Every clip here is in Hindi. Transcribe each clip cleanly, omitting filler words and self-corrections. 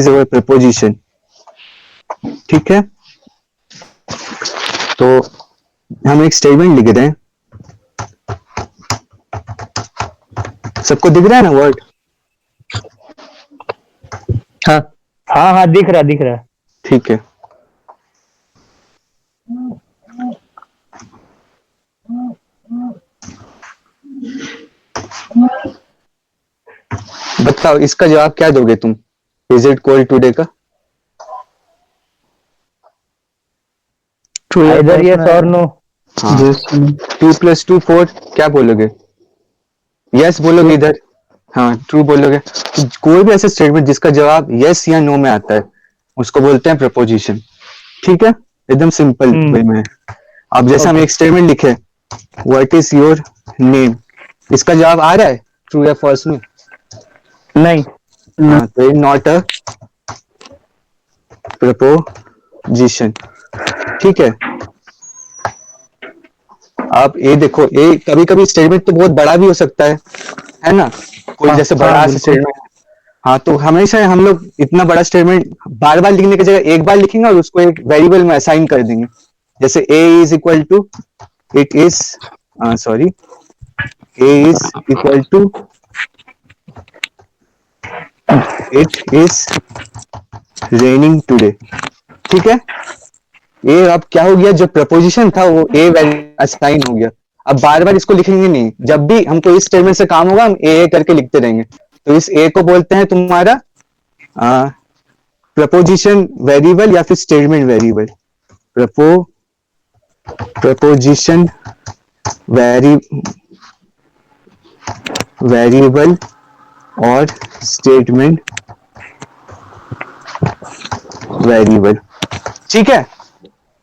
Is our preposition. ठीक है, तो हम एक स्टेटमेंट लिख रहे हैं, सबको दिख रहा है ना वर्ड? हाँ हाँ हाँ, दिख रहा। ठीक है, बताओ इसका जवाब क्या दोगे तुम? इज इट कोल्ड टुडे का? इधर यस और नो। हाँ, 2 + 2 4, क्या बोलोगे? यस बोलोगे इधर? हाँ, ट्रू बोलोगे। तो कोई भी ऐसा स्टेटमेंट जिसका जवाब यस या नो में आता है उसको बोलते हैं प्रपोजिशन। ठीक है, एकदम सिंपल वे में। अब जैसे हम एक स्टेटमेंट लिखे, व्हाट इज योर नेम, इसका जवाब आ रहा है ट्रू या फॉल्स में? नहीं। हाँ, तो ये नॉट अ प्रपोजिशन। ठीक है, आप ये देखो, ये कभी कभी स्टेटमेंट तो बहुत बड़ा भी हो सकता है ना? कोई जैसे बड़ा सा स्टेटमेंट। हाँ, तो हमेशा हम लोग इतना बड़ा स्टेटमेंट बार बार लिखने की जगह एक बार लिखेंगे और उसको एक वेरिएबल में असाइन कर देंगे। जैसे a is equal to it is, sorry, a is equal to it is raining today. ठीक है, ये अब क्या हो गया, जो प्रपोजिशन था वो ए असाइन हो गया। अब बार बार इसको लिखेंगे नहीं, जब भी हमको इस स्टेटमेंट से काम होगा हम ए करके लिखते रहेंगे। तो इस ए को बोलते हैं तुम्हारा प्रपोजिशन वेरिएबल या फिर स्टेटमेंट वेरिएबल। प्रपोजिशन वेरिएबल और स्टेटमेंट वेरिएबल। ठीक है,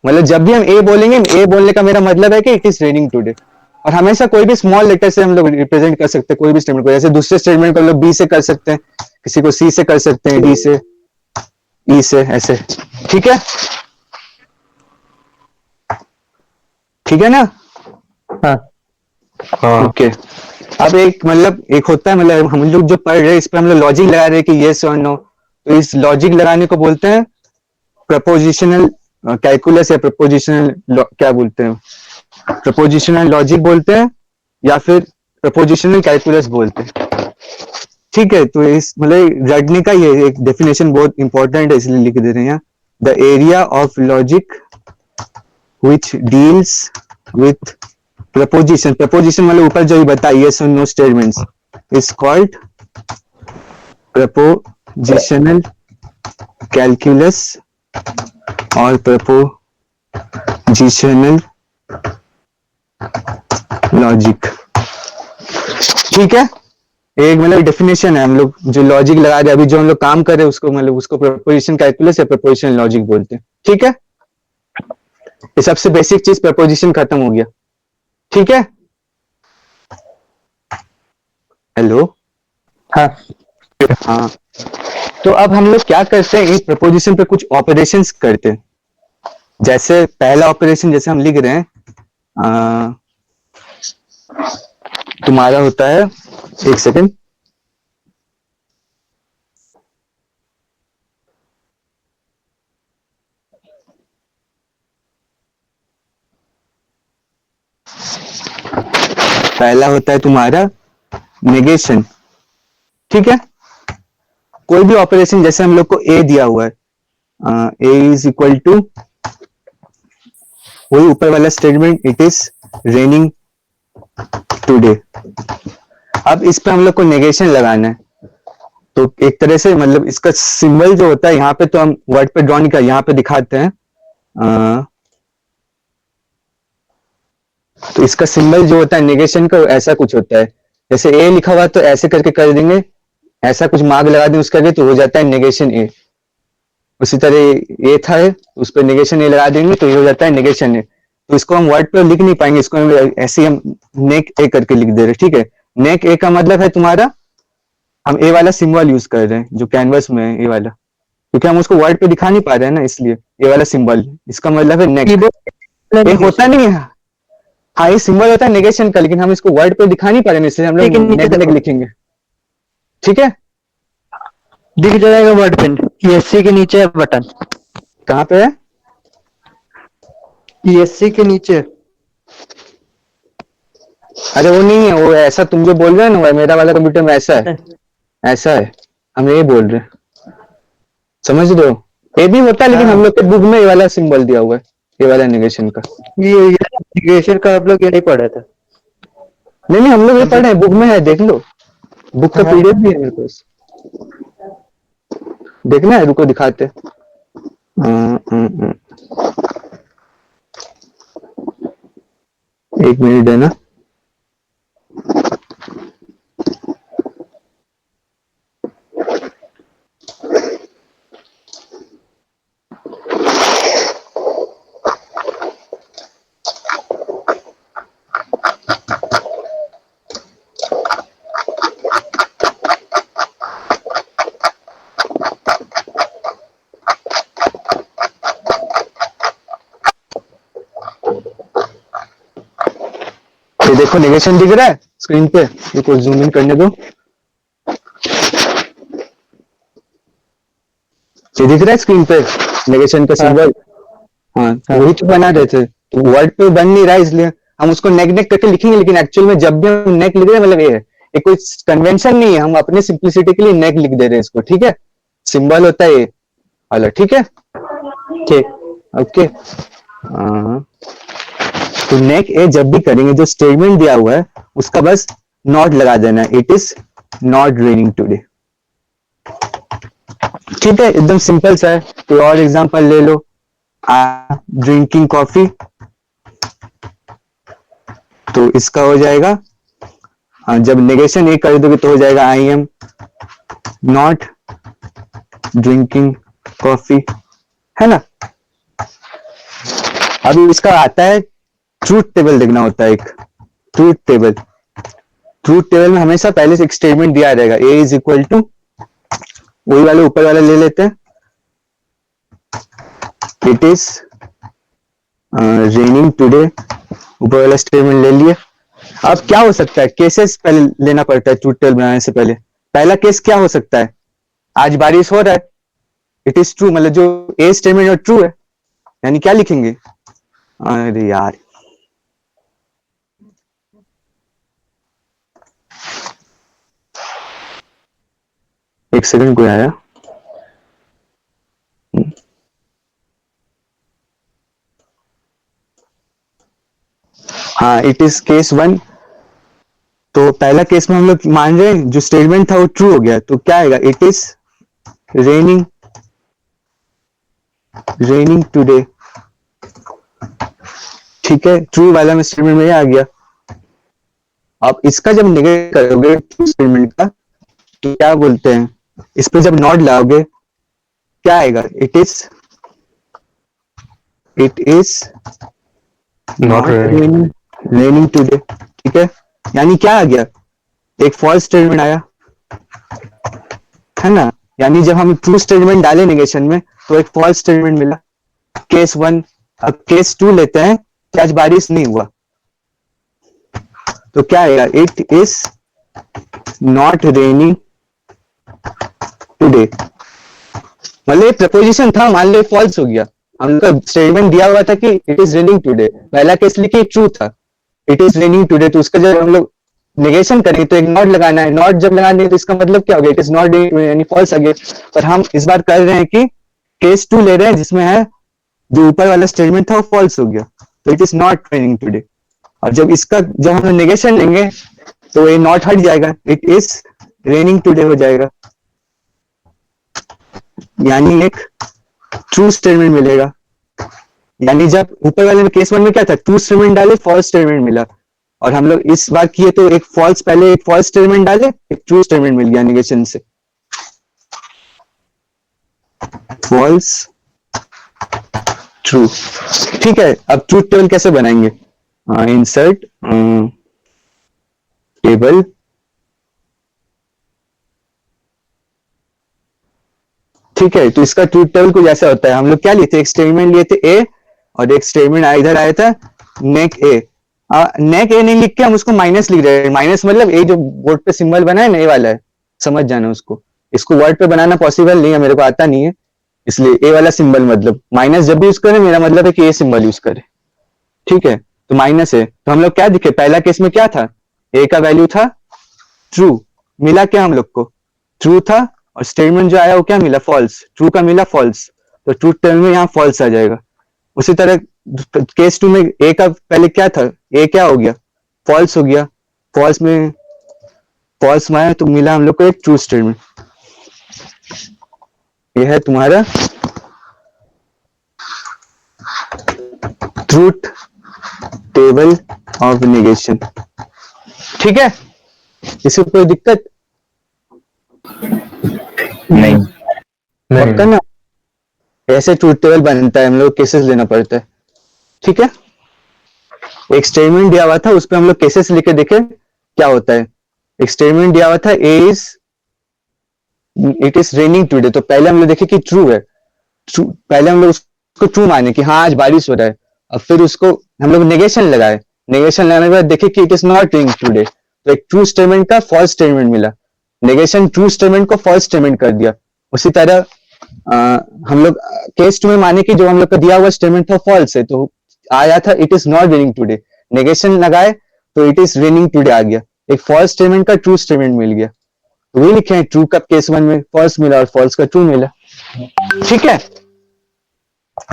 मतलब जब भी हम ए बोलेंगे, ए बोलने का मेरा मतलब है कि इट इज रेनिंग टुडे। और हमेशा कोई भी स्मॉल लेटर से हम लोग रिप्रेजेंट कर सकते हैं कोई भी स्टेटमेंट को। जैसे दूसरे स्टेटमेंट को लोग बी से कर सकते हैं, किसी को सी से कर सकते हैं, डी से, ई से, ऐसे। ठीक है, ठीक है ना? हाँ ओके। अब एक मतलब एक होता है, मतलब हम लोग जो पढ़ रहे हैं इस पर हम लोग लॉजिक लगा रहे हैं कि यस और नो। तो इस लॉजिक लगाने को बोलते हैं प्रपोजिशनल कैलकुलस, या प्रपोजिशनल क्या बोलते हैं, प्रपोजिशनल लॉजिक बोलते हैं, या फिर प्रपोजिशनल कैलकुलस बोलते हैं। ठीक है, तो इस मतलब रटने का ये एक डेफिनेशन बहुत इंपॉर्टेंट है, इसलिए लिख दे रहे हैं। The area of logic which deals with proposition, proposition मतलब ऊपर जो ही बताइए यस और no statements, is called propositional calculus और प्रपोजिशनल लॉजिक। ठीक है, एक मतलब डेफिनेशन है, हम लोग जो लॉजिक लगा रहे हैं अभी जो हम लोग काम कर रहे हैं उसको मतलब उसको प्रपोजिशन कैलकुलस या प्रपोजिशनल लॉजिक बोलते हैं। ठीक है, ये सबसे बेसिक चीज प्रपोजिशन खत्म हो गया। ठीक है, हेलो? हाँ हाँ, तो अब हम लोग क्या करते हैं, इस प्रपोजिशन पे कुछ ऑपरेशंस करते हैं। जैसे पहला ऑपरेशन जैसे हम लिख रहे हैं, तुम्हारा होता है, एक सेकंड, पहला होता है तुम्हारा नेगेशन। ठीक है, कोई भी ऑपरेशन जैसे हम लोग को ए दिया हुआ है, ए इज इक्वल टू वही ऊपर वाला statement, it is raining today. अब इस पे हम लोग को नेगेशन लगाना है। तो एक तरह से मतलब इसका सिंबल जो होता है यहाँ पे, तो हम वर्ड पे ड्रॉ नहीं कर, यहाँ पे दिखाते हैं। तो इसका सिंबल जो होता है नेगेशन का, ऐसा कुछ होता है। जैसे ए लिखा हुआ तो ऐसे करके कर देंगे, ऐसा कुछ मार्क लगा दें उसका, तो हो जाता है नेगेशन ए। उसी तरह ए था उस पर नेगेशन ए लगा देंगे तो ये हो जाता है नेगेशन ए। तो इसको हम वर्ड पर लिख नहीं पाएंगे, इसको हम ऐसे ही हम नेक ए करके लिख दे रहे। ठीक है, नेक ए का मतलब है तुम्हारा, हम ए वाला सिंबल यूज कर रहे हैं जो कैनवस में है, ए वाला, क्योंकि हम उसको वर्ड पे दिखा नहीं पा रहे हैं ना, इसलिए ये वाला सिंबल, इसका मतलब है नेक। ये होता नहीं है, हाँ ये सिंबल होता है नेगेशन का, लेकिन हम इसको वर्ड पे दिखा नहीं पा रहे हैं, इसलिए हम लोग नेक नेक लिखेंगे। ठीक है, दिख जाएगा वर्ड पिन, ESC के नीचे है बटन, कहाँ पे है? ESC के नीचे। अरे वो नहीं है, वो ऐसा तुम जो बोल रहे हो ना, वो मेरा वाला कंप्यूटर में ऐसा है, ऐसा है। हम ये बोल रहे हैं, समझ रहे हो? ये भी होता है, लेकिन हम लोग के बुक में ये वाला सिंबल दिया हुआ है, ये वाला नेगेशन का। ये नेगेशन का आप लोग ये नहीं पढ़े थे? नहीं नहीं, हम लोग ये पढ़े हैं, बुक में है, देख लो। बुक का हाँ। PDF भी है मेरे पास, देखना है, रुको दिखाते। एक मिनट है ना। ये देखो नेगेशन दिख रहा है स्क्रीन पे, रुको जूम इन करने दो। ये दिख रहा है स्क्रीन पे नेगेशन का सिंबल। हाँ, तो वही तो बना रहे थे, तो वर्ड पे बन नहीं रहा है, इसलिए हम उसको नेक नेक करके लिखेंगे, लेकिन एक्चुअल में जब भी हम नेक लिख रहे हैं, मतलब ये है, ये कोई कन्वेंशन नहीं है, हम अपने सिंप्लिसिटी के लिए नेक लिख दे रहे हैं इसको, ठीक है? सिंबल होता है ये वाला, ठीक है? ठीक, ओके। तो नेक ए जब भी करेंगे, जो स्टेटमेंट दिया हुआ है उसका बस नॉट लगा देना है, it is not raining today, ठीक है? एकदम सिंपल सा है। कोई और एग्जांपल ले लो, ड्रिंकिंग कॉफी, तो इसका हो जाएगा, हाँ, जब नेगेशन एक कर दोगे तो हो जाएगा I am not drinking coffee, है ना? अभी इसका आता है ट्रूथ टेबल, देखना होता है एक ट्रूथ टेबल। ट्रूथ टेबल में हमेशा पहले से एक स्टेटमेंट दिया रहेगा, ए इज इक्वल टू, वही वाले ऊपर वाला ले लेते हैं, इट इज रेनिंग टुडे, ऊपर वाला स्टेटमेंट ले लिए। अब क्या हो सकता है, केसेस पहले लेना पड़ता है ट्रूथ टेबल बनाने से पहले। पहला केस क्या हो सकता है, आज बारिश हो रहा है, इट इज ट्रू, मतलब जो ए स्टेटमेंट है ट्रू है, यानी क्या लिखेंगे? अरे यार, एक सेकंड कोई आया। हाँ, इट इज केस 1। तो पहला केस में हम लोग मान रहे हैं जो स्टेटमेंट था वो ट्रू हो गया, तो क्या आएगा? It is raining raining today, ठीक है? ट्रू वाला में स्टेटमेंट में आ गया। अब इसका जब नेगेट करोगे ट्रू स्टेटमेंट का, तो क्या बोलते हैं, इस पे जब नॉट लगाओगे क्या आएगा? It is not raining today, ठीक है? यानी क्या आ गया? एक फॉल्स स्टेटमेंट आया, है ना? यानी जब हम ट्रू स्टेटमेंट डाले नेगेशन में तो एक फॉल्स स्टेटमेंट मिला, केस 1। अब केस 2 लेते हैं कि आज बारिश नहीं हुआ, तो क्या आएगा? It is not raining today, मतलब प्रपोजिशन था, मान लो फॉल्स हो गया, हम लोग का स्टेटमेंट दिया हुआ था कि इट इज रेनिंग टुडे, पहला केस लिखे ट्रू था, इट इज रेनिंग टुडे, तो उसका जब हम लोग नेगेशन करेंगे तो एक नॉट लगाना है, नॉट जब लगाने हैं तो इसका मतलब क्या हो गया? It is not raining today, यानी फॉल्स आ गया। पर हम इस बार कर रहे हैं कि केस 2 ले रहे हैं जिसमें है जो ऊपर वाला स्टेटमेंट था वो फॉल्स हो गया, तो it is not raining today. और जब हम नेगेशन लेंगे तो ये नॉट हट जाएगा, इट इज रेनिंग टुडे हो जाएगा, यानी एक ट्रू स्टेटमेंट मिलेगा। यानी जब ऊपर वाले में केस 1 में क्या था, ट्रू स्टेटमेंट डाले फॉल्स स्टेटमेंट मिला, और हम लोग इस बार किए तो एक फॉल्स, पहले एक फॉल्स स्टेटमेंट डाले, एक ट्रू स्टेटमेंट मिल गया नेगेशन से, फॉल्स ट्रू, ठीक है? अब ट्रूथ टेबल कैसे बनाएंगे? इंसर्ट टेबल, ठीक है? तो इसका ट्रूथ टेबल कुछ ऐसा होता है, हम लोग क्या लिए थे, एक स्टेटमेंट लिए थे ए, और एक स्टेटमेंट इधर आया था नेक ए। नेक ए नहीं लिख के हम उसको माइनस लिख रहे हैं, माइनस मतलब ए जो बोर्ड पे सिंबल बना है ना, ये वाला है, समझ जाना उसको। इसको वर्ड पे बनाना पॉसिबल नहीं है, मेरे को आता नहीं है, इसलिए ए वाला सिंबल मतलब माइनस जब भी यूज करें मेरा मतलब है कि ये सिंबल यूज करें, ठीक है। तो माइनस है तो हम लोग क्या दिखे, पहला केस में क्या था, ए का वैल्यू था ट्रू, मिला क्या हम लोग को, ट्रू था, और स्टेटमेंट जो आया वो क्या मिला, फॉल्स, ट्रू का मिला फॉल्स, तो ट्रू टेबल में यहाँ फॉल्स आ जाएगा। उसी तरह केस टू में ए का पहले क्या था, ए क्या हो गया, फॉल्स हो गया, फॉल्स में फॉल्स में आया तो मिला हम लोग को एक ट्रू स्टेटमेंट। यह है तुम्हारा ट्रूथ टेबल ऑफ नेगेशन, ठीक है। इसमें कोई दिक्कत नहीं। पक्का ना, ऐसे ट्रूथ टेबल बनता है, हम लोग केसेस लेना पड़ता है, ठीक है। एक स्टेटमेंट दिया हुआ था उस पर हम लोग केसेस लिखे देखे क्या होता है। एक स्टेटमेंट दिया हुआ था इट इज रेनिंग टुडे, तो पहले हम लोग देखे कि ट्रू है, पहले हम लोग उसको ट्रू माने कि हाँ आज बारिश हो रहा है, अब फिर उसको हम लोग नेगेशन लगाए, नेगेशन लगाने के बाद देखे कि it is not raining today, तो एक ट्रू स्टेटमेंट का फॉल्स स्टेटमेंट मिला, नेगेशन ट्रू स्टेटमेंट को फॉल्स स्टेटमेंट कर दिया। उसी तरह हम लोग केस टू में माने कि जो हम लोग का दिया हुआ स्टेटमेंट था फॉल्स है, तो आया था it is not raining today, negation लगाए तो इट इज रेनिंग टुडे आ गया, एक फॉल्स स्टेटमेंट का ट्रू स्टेटमेंट मिल गया, तो वही लिखे हैं ट्रू का केस वन में फॉल्स मिला और फॉल्स का ट्रू मिला, ठीक है।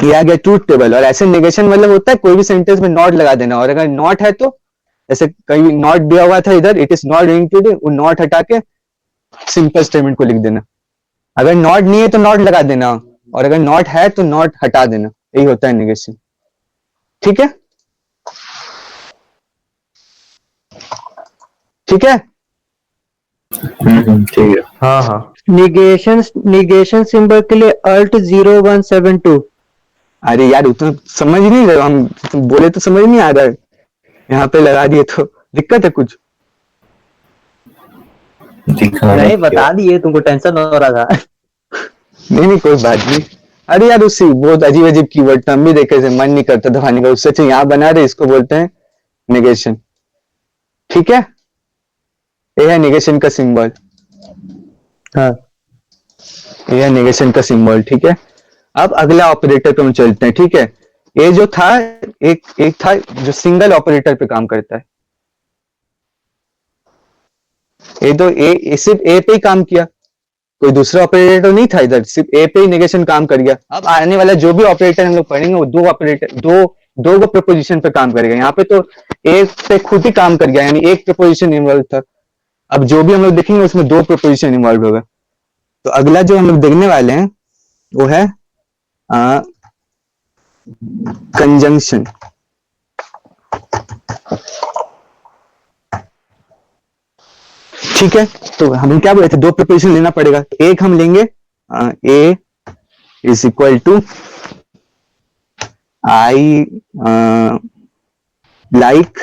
ये आ गया ट्रूथ टेबल। और ऐसे नेगेशन मतलब होता है कोई भी सेंटेंस में नॉट लगा देना, और अगर नॉट है तो जैसे कहीं नॉट दिया हुआ था इधर it is not raining today, वो नॉट हटा के सिंपल स्टेटमेंट को लिख देना, अगर नॉट नहीं है तो नॉट लगा देना, और अगर नॉट है तो नॉट हटा देना, यही होता है नेगेशन, ठीक है, ठीक है। ठीक है। हाँ हाँ। निगेशन सिंबल के लिए अल्ट 0172। अरे यार उतना समझ नहीं रहे हम, तुम बोले तो समझ नहीं आ रहा है, यहाँ पे लगा दिए तो दिक्कत है कुछ। नहीं बता दिए, तुमको टेंशन हो रहा था। नहीं कोई बात नहीं। अरे यार उसी बहुत अजीब अजीब कीवर्ड हम भी देखे थे, मन नहीं करता दबाने का, उससे अच्छा यहाँ बना रहे, इसको बोलते हैं नेगेशन, ठीक है। ये है नेगेशन का सिंबल, हाँ ये है नेगेशन का सिंबल, ठीक है। अब अगला ऑपरेटर पे हम चलते हैं, ठीक है। ये जो था एक था जो सिंगल ऑपरेटर पे काम करता है, ये तो सिर्फ ए पे ही काम किया, कोई दूसरा ऑपरेटर नहीं था इधर, सिर्फ ए पे ही नेगेशन काम कर गया। अब आने वाला जो भी ऑपरेटर हम लोग पढ़ेंगे वो दो ऑपरेटर दो को प्रपोजिशन पे काम करेगा, यहाँ पे तो ए पे खुद ही काम कर गया, यानी एक प्रपोजिशन इन्वॉल्व था। अब जो भी हम लोग देखेंगे उसमें दो प्रपोजिशन इन्वॉल्व होगा। तो अगला जो हम लोग देखने वाले हैं वो है कंजंक्शन, ठीक है। तो हम क्या बोले थे, दो प्रपोजिशन लेना पड़ेगा, तो एक हम लेंगे a is equal to I like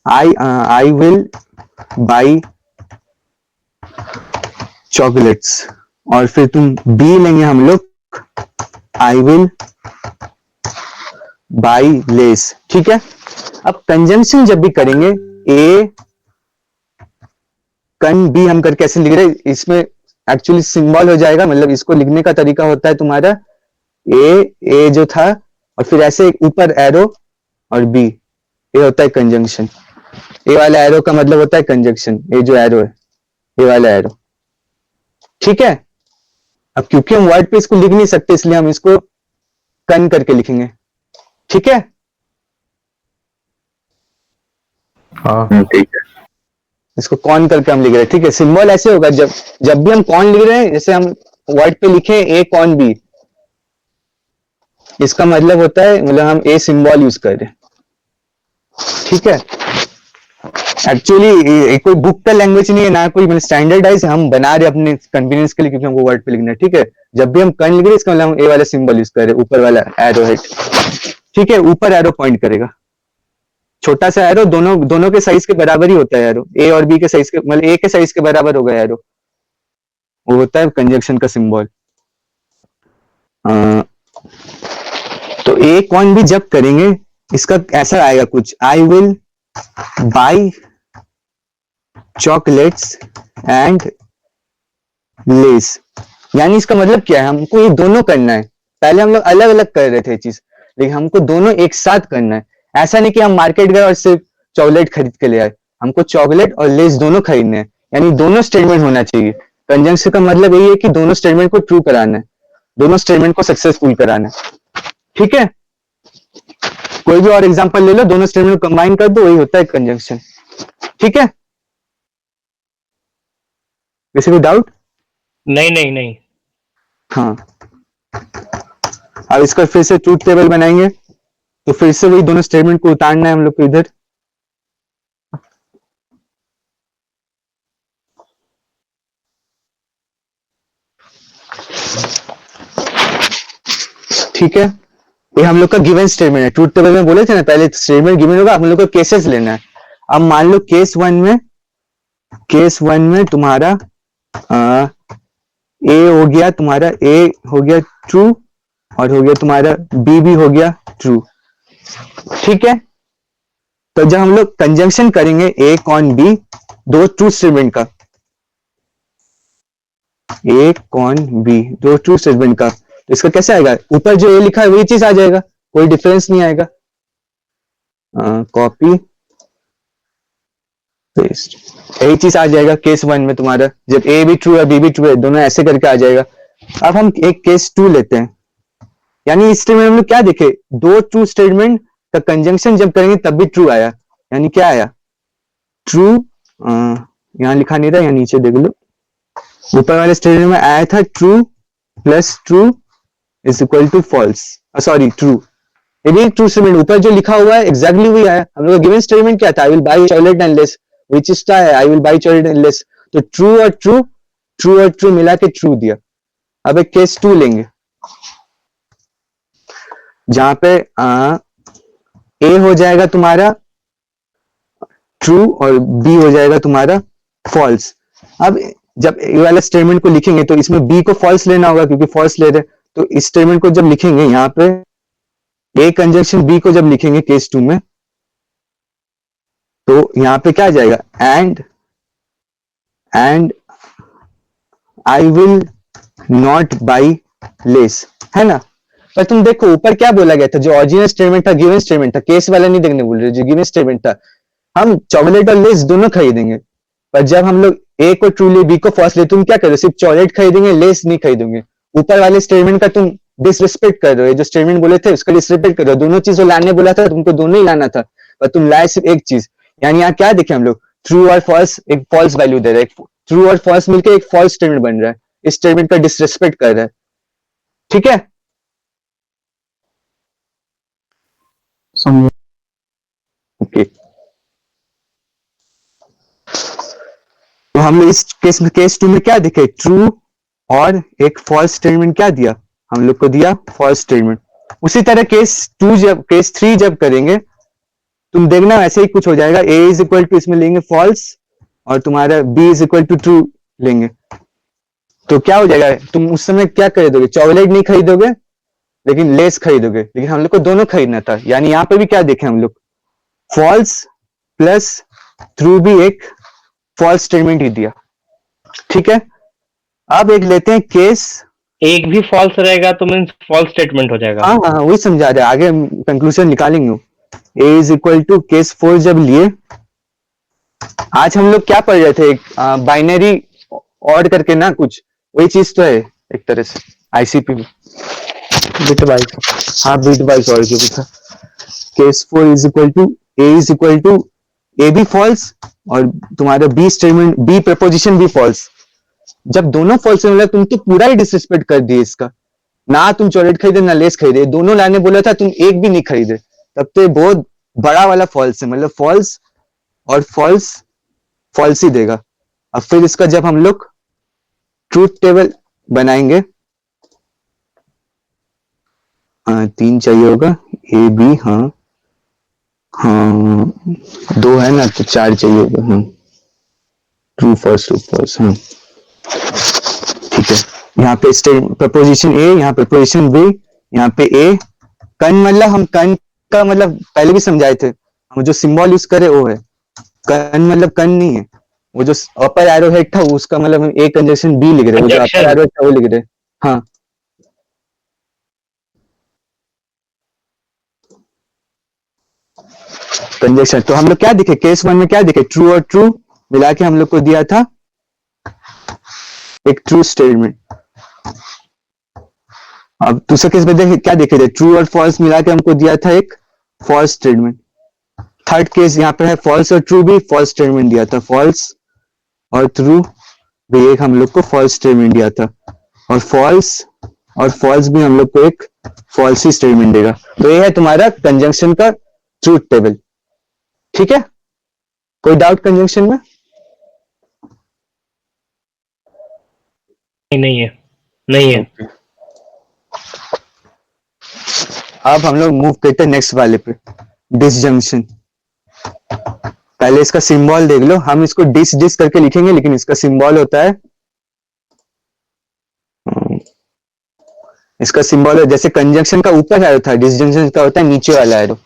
I will buy chocolates, और फिर तुम बी लेंगे हम लोग आई विल बाई लेस, ठीक है। अब कंजंक्शन जब भी करेंगे ए कन बी हम कर कैसे लिख रहे हैं, इसमें एक्चुअली सिंबल हो जाएगा, मतलब इसको लिखने का तरीका होता है तुम्हारा ए जो था और फिर ऐसे ऊपर एरो और बी, ये होता है कंजंक्शन। ए वाला एरो का मतलब होता है कंजंक्शन, ये जो एरो है ये वाला एरो, ठीक है। अब क्योंकि हम वर्ड पे इसको लिख नहीं सकते इसलिए हम इसको कन करके लिखेंगे, ठीक है। हाँ ठीक है। इसको कौन करके हम लिख रहे हैं, ठीक है। सिंबल ऐसे होगा जब भी हम कौन लिख रहे हैं, जैसे हम वर्ड पे लिखे ए कौन बी, इसका मतलब होता है मतलब हम ए सिंबल यूज कर रहे हैं, ठीक है। एक्चुअली कोई बुक का लैंग्वेज नहीं है ना, कोई मतलब स्टैंडर्डाइज हम बना रहे अपने कन्वीनियंस के लिए, क्योंकि हमको वर्ड पे लिखना है, ठीक है। जब भी हम कन लिख रहे हैं इसका मतलब हम ए वाला सिंबल यूज कर रहे हैं, ऊपर वाला एरो हेड, ठीक है। ऊपर एरो पॉइंट करेगा, छोटा सा एरो, दोनों के साइज के बराबर ही होता है एरो, ए और बी के साइज के मतलब ए के साइज के बराबर होगा एरो, वो होता है कंजंक्शन का सिंबल। तो ए कौन भी जब करेंगे इसका ऐसा आएगा कुछ, आई will buy chocolates and less. यानी इसका मतलब क्या है, हमको ये दोनों करना है। पहले हम लोग अलग अलग कर रहे थे चीज, लेकिन हमको दोनों एक साथ करना है। ऐसा नहीं कि हम मार्केट गए और सिर्फ चॉकलेट खरीद के ले आए, हमको चॉकलेट और लेस दोनों खरीदने हैं। यानी दोनों स्टेटमेंट होना चाहिए। कंजंक्शन का मतलब यही है कि दोनों स्टेटमेंट को ट्रू कराना है, दोनों स्टेटमेंट को सक्सेसफुल कराना है। ठीक है, कोई भी और एग्जांपल ले लो, दोनों स्टेटमेंट को कंबाइन कर दो, वही होता है कंजंक्शन। ठीक है, किसी को डाउट? नहीं नहीं नहीं। हाँ, अब इसका फिर से ट्रूथ टेबल बनाएंगे, तो फिर से वही दोनों स्टेटमेंट को उतारना है हम लोग को इधर। ठीक है, ये हम लोग का गिवन स्टेटमेंट है। ट्रूथ टेबल में बोले थे ना, पहले स्टेटमेंट गिवन होगा, हम लोग को केसेस लेना है। अब मान लो केस वन में तुम्हारा ए हो गया, तुम्हारा ए हो गया ट्रू, और हो गया तुम्हारा बी भी हो गया ट्रू। ठीक है, तो जब हम लोग कंजंक्शन करेंगे ए कॉन बी, दो ट्रू स्टेटमेंट का, ए कॉन बी दो ट्रू स्टेटमेंट का, तो इसका कैसे आएगा, ऊपर जो ए लिखा है वही चीज आ जाएगा, कोई डिफरेंस नहीं आएगा। कॉपी पेस्ट, यही चीज आ जाएगा केस वन में तुम्हारा, जब ए भी ट्रू है बी भी ट्रू है, दोनों ऐसे करके आ जाएगा। अब हम एक केस टू लेते हैं, यानी इस स्टेटमेंट में हम लोग क्या देखे, दो ट्रू स्टेटमेंट का कंजंक्शन जब करेंगे तब भी ट्रू आया। यानी क्या आया, ट्रू, यहां लिखा नहीं था, यहाँ नीचे देख लो, ऊपर वाले स्टेटमेंट में आया था true plus true is equal to false, sorry true, ये भी ट्रू स्टेटमेंट, ऊपर जो लिखा हुआ है एग्जैक्टली वही आया। हम लोग का गिवन स्टेटमेंट क्या था, I will buy chocolate unless, which is है I will buy chocolate unless, तो ट्रू और ट्रू मिला के ट्रू दिया। अब एक केस टू लेंगे, जहां पे ए हो जाएगा तुम्हारा ट्रू और बी हो जाएगा तुम्हारा फॉल्स। अब जब ए वाला स्टेटमेंट को लिखेंगे तो इसमें बी को फॉल्स लेना होगा, क्योंकि फॉल्स ले रहे, तो इस स्टेटमेंट को जब लिखेंगे यहाँ पे ए कंजंक्शन बी को जब लिखेंगे केस टू में, तो यहां पे क्या आ जाएगा, and I will not by less, है ना। पर तुम देखो ऊपर क्या बोला गया था, जो ओरिजिनल स्टेटमेंट था गिवन स्टेटमेंट था, केस वाला नहीं देखने बोल रहे, जो गिवन स्टेटमेंट था हम चॉकलेट और लेस दोनों खरीदेंगे। पर जब हम लोग ए को ट्रू ले बी को फॉल्स ले, तुम क्या करो, सिर्फ चॉकलेट खरीदेंगे लेस नहीं खरीदोगे। ऊपर वाले स्टेटमेंट का तुम डिसरिस्पेक्ट कर रहे हो, जो स्टेटमेंट बोले थे उसका डिसरिस्पेक्ट कर रहे हो। दोनों चीजों लाने बोला था तुमको, दोनों ही लाना था, पर तुम लाए सिर्फ एक चीज। यानी यहाँ क्या देखे हम लोग, ट्रू और फॉल्स, एक फॉल्स वैल्यू दे रहा है, ट्रू और फॉल्स मिलकर एक फॉल्स स्टेटमेंट बन रहा है, इस स्टेटमेंट का डिसरिस्पेक्ट कर रहा है। ठीक है, ओके। तो हम लोग इस केस टू में क्या देखे, ट्रू और एक फॉल्स स्टेटमेंट क्या दिया, हम लोग को दिया फॉल्स स्टेटमेंट। उसी तरह केस थ्री जब करेंगे, तुम देखना ऐसे ही कुछ हो जाएगा, ए इज इक्वल टू इसमें लेंगे फॉल्स और तुम्हारा b is equal to true लेंगे, तो क्या हो जाएगा, तुम उस समय क्या खरीदोगे, चॉकलेट नहीं खरीदोगे लेकिन लेस खरीदोगे, लेकिन हम लोग को दोनों खरीदना था। यानी यहाँ पे भी क्या देखे हम लोग, फॉल्स प्लस ट्रू भी एक फॉल्स स्टेटमेंट ही दिया। ठीक है, अब एक लेते हैं केस, एक भी फॉल्स रहेगा तो मीन्स फॉल्स स्टेटमेंट हो जाएगा। हाँ हाँ वही समझा रहे, आगे कंक्लूजन निकालेंगे। A is equal to case four जब लिए, आज हम लोग क्या पढ़ रहे थे, बाइनरी ऑड करके ना, कुछ वही चीज तो है एक तरह से आईसीपी में, बिट वाइज। हाँ बिट वाइज ऑड जो भी था। Case four is equal to a is equal to a भी फॉल्स और तुम्हारा बी स्टेटमेंट बी प्रपोजिशन भी फॉल्स। जब दोनों फॉल्स मतलब तुम तो पूरा ही डिसरिस्पेक्ट कर दिए इसका, ना तुम चॉकलेट खरीदे ना लेस खरीदे, दोनों लाने बोला था, तुम एक भी नहीं खरीदे, तब तो ये बहुत बड़ा वाला फॉल्स है, मतलब फॉल्स और फॉल्स फॉल्स ही देगा। अब फिर इसका जब हम लोग ट्रूथ टेबल बनाएंगे, तीन चाहिए होगा, ए बी, हाँ हाँ दो है ना तो चार चाहिए होगा, हाँ ट्रू फॉल्स, हाँ ठीक है। यहाँ पे प्रपोजिशन ए, यहाँ प्रपोजिशन बी, यहाँ पे ए कन, मतलब हम कन का मतलब पहले भी समझाए थे, हम जो सिंबल यूज करे वो है, कन मतलब कन नहीं है, वो जो अपर एरो हेड था उसका मतलब हम ए कंजंक्शन बी लिख रहे, वो जो अपर Conjunction? एरो था वो लिख रहे। हाँ, कंजंक्शन। तो हम लोग क्या दिखे केस वन में, क्या दिखे, ट्रू और ट्रू मिला के हम लोग को दिया था एक ट्रू स्टेटमेंट। अब दूसरे केस में देखे क्या देखे थे, ट्रू और फॉल्स मिला के हमको दिया था एक फॉल्स स्टेटमेंट। थर्ड केस यहाँ पे है फॉल्स और ट्रू भी फॉल्स स्टेटमेंट दिया था, फॉल्स और ट्रू भी एक हम लोग को फॉल्स स्टेटमेंट दिया था, और फॉल्स भी हम लोग को एक फॉल्स ही स्टेटमेंट देगा। तो ये है तुम्हारा कंजंक्शन का ट्रूथ टेबल। ठीक है, कोई डाउट कंजंक्शन में? नहीं है, नहीं है। अब हम लोग मूव करते हैं नेक्स्ट वाले पे, डिसजंक्शन। पहले इसका सिंबल देख लो, हम इसको डिस करके लिखेंगे लेकिन इसका सिंबल होता है, इसका सिंबल है जैसे कंजंक्शन का ऊपर एरो था, डिसजंक्शन का होता है नीचे वाला एरो।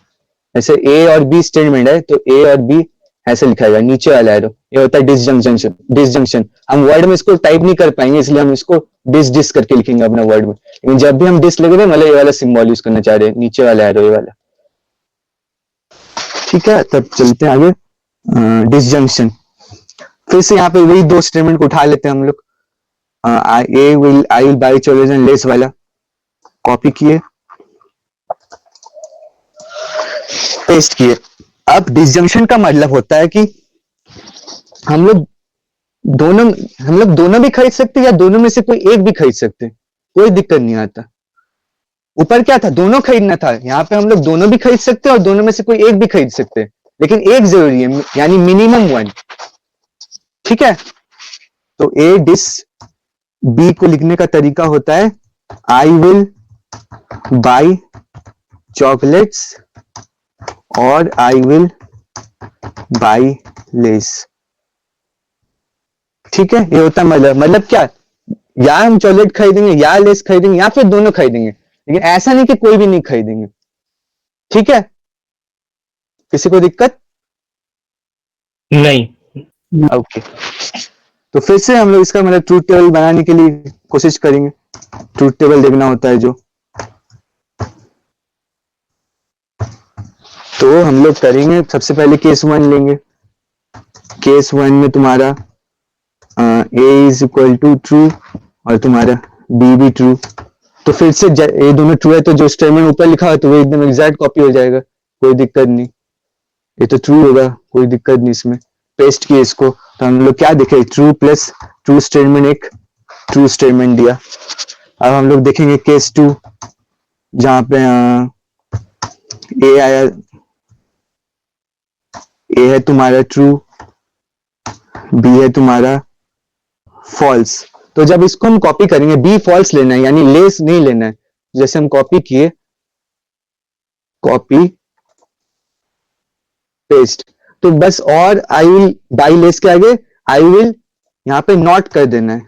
जैसे ए और बी स्टेटमेंट है तो ए और बी ऐसे लिखा जाएगा, नीचे वाला एरो, ये होता है डिसजंक्शन। हम वर्ड में इसको टाइप नहीं कर पाएंगे इसलिए हम इसको डिस करके लिखेंगे अपने वर्ड में, लेकिन जब भी हम डिस लिख रहे हैं मतलब ये वाला सिंबल यूज करना चाह रहे हैं, नीचे वाला एरो ये वाला। ठीक है, तब चलते हैं आगे। डिसजंक्शन, फिर से यहाँ पे वही दो स्टेटमेंट को उठा लेते हैं हम लोग। आई will buy chocolates and less वाला कॉपी किए, पेस्ट किए। अब डिसजंक्शन का मतलब होता है कि हम लोग दोनों भी खरीद सकते हैं या दोनों में से कोई एक भी खरीद सकते हैं, कोई दिक्कत नहीं आता। ऊपर क्या था, दोनों खरीदना था, यहाँ पे हम लोग दोनों भी खरीद सकते हैं और दोनों में से कोई एक भी खरीद सकते हैं, लेकिन एक जरूरी है, यानी मिनिमम वन। ठीक है, तो ए डिस बी को लिखने का तरीका होता है आई विल बाई चॉकलेट्स और आई विल बाई लेस। ठीक है, ये होता है मतलब क्या, या हम चॉकलेट खरीदेंगे या लेस खरीदेंगे या फिर दोनों खरीदेंगे, लेकिन ऐसा नहीं कि कोई भी नहीं खरीदेंगे। ठीक है, किसी को दिक्कत? नहीं। ओके, तो फिर से हम लोग इसका मतलब ट्रूथ टेबल बनाने के लिए कोशिश करेंगे। ट्रूथ टेबल देखना होता है जो, तो हम लोग करेंगे सबसे पहले केस वन लेंगे। केस वन में तुम्हारा ए इज इक्वल टू ट्रू और तुम्हारा बी भी ट्रू, तो फिर से ये दोनों ट्रू है तो जो स्टेटमेंट ऊपर लिखा है तो वो एकदम एग्जैक्ट कॉपी हो जाएगा, कोई दिक्कत नहीं। ये तो ट्रू होगा, कोई दिक्कत नहीं इसमें। पेस्ट किए इसको तो हम लोग क्या देखे, ट्रू प्लस ट्रू स्टेटमेंट, एक ट्रू स्टेटमेंट दिया। अब हम लोग देखेंगे केस टू, जहां पे ए आया, ए है तुम्हारा ट्रू, बी है तुम्हारा फॉल्स। तो जब इसको हम कॉपी करेंगे, बी फॉल्स लेना है यानी लेस नहीं लेना है। जैसे हम कॉपी किए, कॉपी पेस्ट, तो बस और आई विल बाई लेस के आगे आई विल यहाँ पे नॉट कर देना है,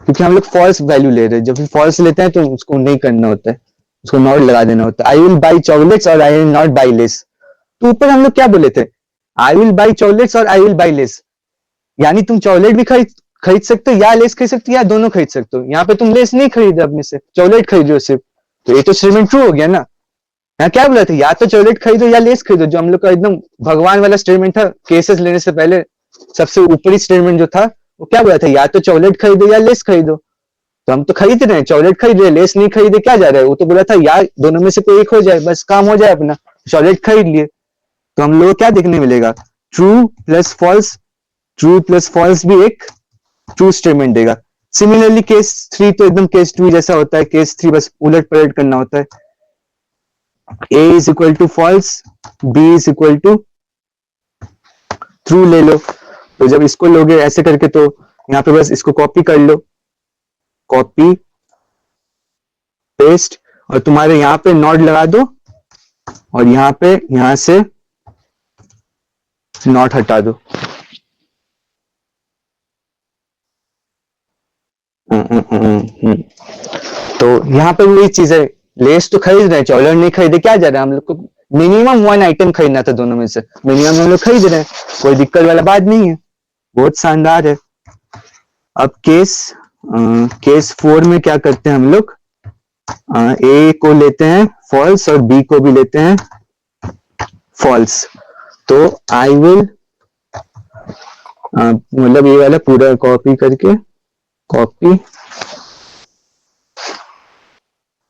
क्योंकि हम लोग फॉल्स वैल्यू ले रहे हैं। जब फॉल्स लेते हैं तो उसको नहीं करना होता है, उसको नॉट लगा देना होता है। आई विल बाई चॉकलेट्स और I will not by less. तो ऊपर हम लोग क्या बोले थे, आई विल बाई चॉकलेट्स और आई विल बाई लेस, यानी तुम चॉकलेट भी खरीद सकते हो या लेस खरीद सकते हो या दोनों खरीद सकते हो। यहाँ पे तुम लेस नहीं खरीदे, अपने से चॉकलेट खरीद रहे हो सिर्फ, तो ये तो स्टेटमेंट ट्रू हो गया ना। यहाँ क्या बोला था, या तो चॉकलेट खरीदो या लेस खरीदो, जो हम लोग का एकदम भगवान वाला स्टेटमेंट था। केसेस लेने से पहले सबसे ऊपरी स्टेटमेंट जो था वो क्या बोला था, या तो चॉकलेट खरीदो या लेस खरीदो। तो हम तो खरीद रहे हैं, चॉकलेट खरीद रहे, लेस नहीं खरीदे, क्या जा रहा है। वो तो बोला था यार दोनों में से कोई एक हो जाए, बस काम हो जाए अपना, चॉकलेट खरीद लिए। तो हम लोग को क्या देखने मिलेगा, true plus false, true plus false भी एक ट्रू स्टेटमेंट देगा। सिमिलरली केस थ्री तो एकदम केस टू जैसा होता है, केस थ्री बस उलट पलट करना होता है। A is equal to false, b is equal to true ले लो। तो जब इसको लोगे ऐसे करके तो यहाँ पे बस इसको कॉपी कर लो, कॉपी पेस्ट, और तुम्हारे यहाँ पे नॉट लगा दो और यहाँ पे यहां से नॉट हटा दो। तो यहाँ पे वही चीज है, लेस तो खरीद रहे हैं, चॉकलेट नहीं खरीदे, क्या जा रहा है। हम लोग को मिनिमम वन आइटम खरीदना था, दोनों में से मिनिमम हम लोग खरीद रहे हैं, कोई दिक्कत वाला बात नहीं है। बहुत शानदार है। अब केस 4 में क्या करते हैं हम लोग, ए को लेते हैं फॉल्स और बी को भी लेते हैं फॉल्स। तो आई विल मतलब ये वाला पूरा कॉपी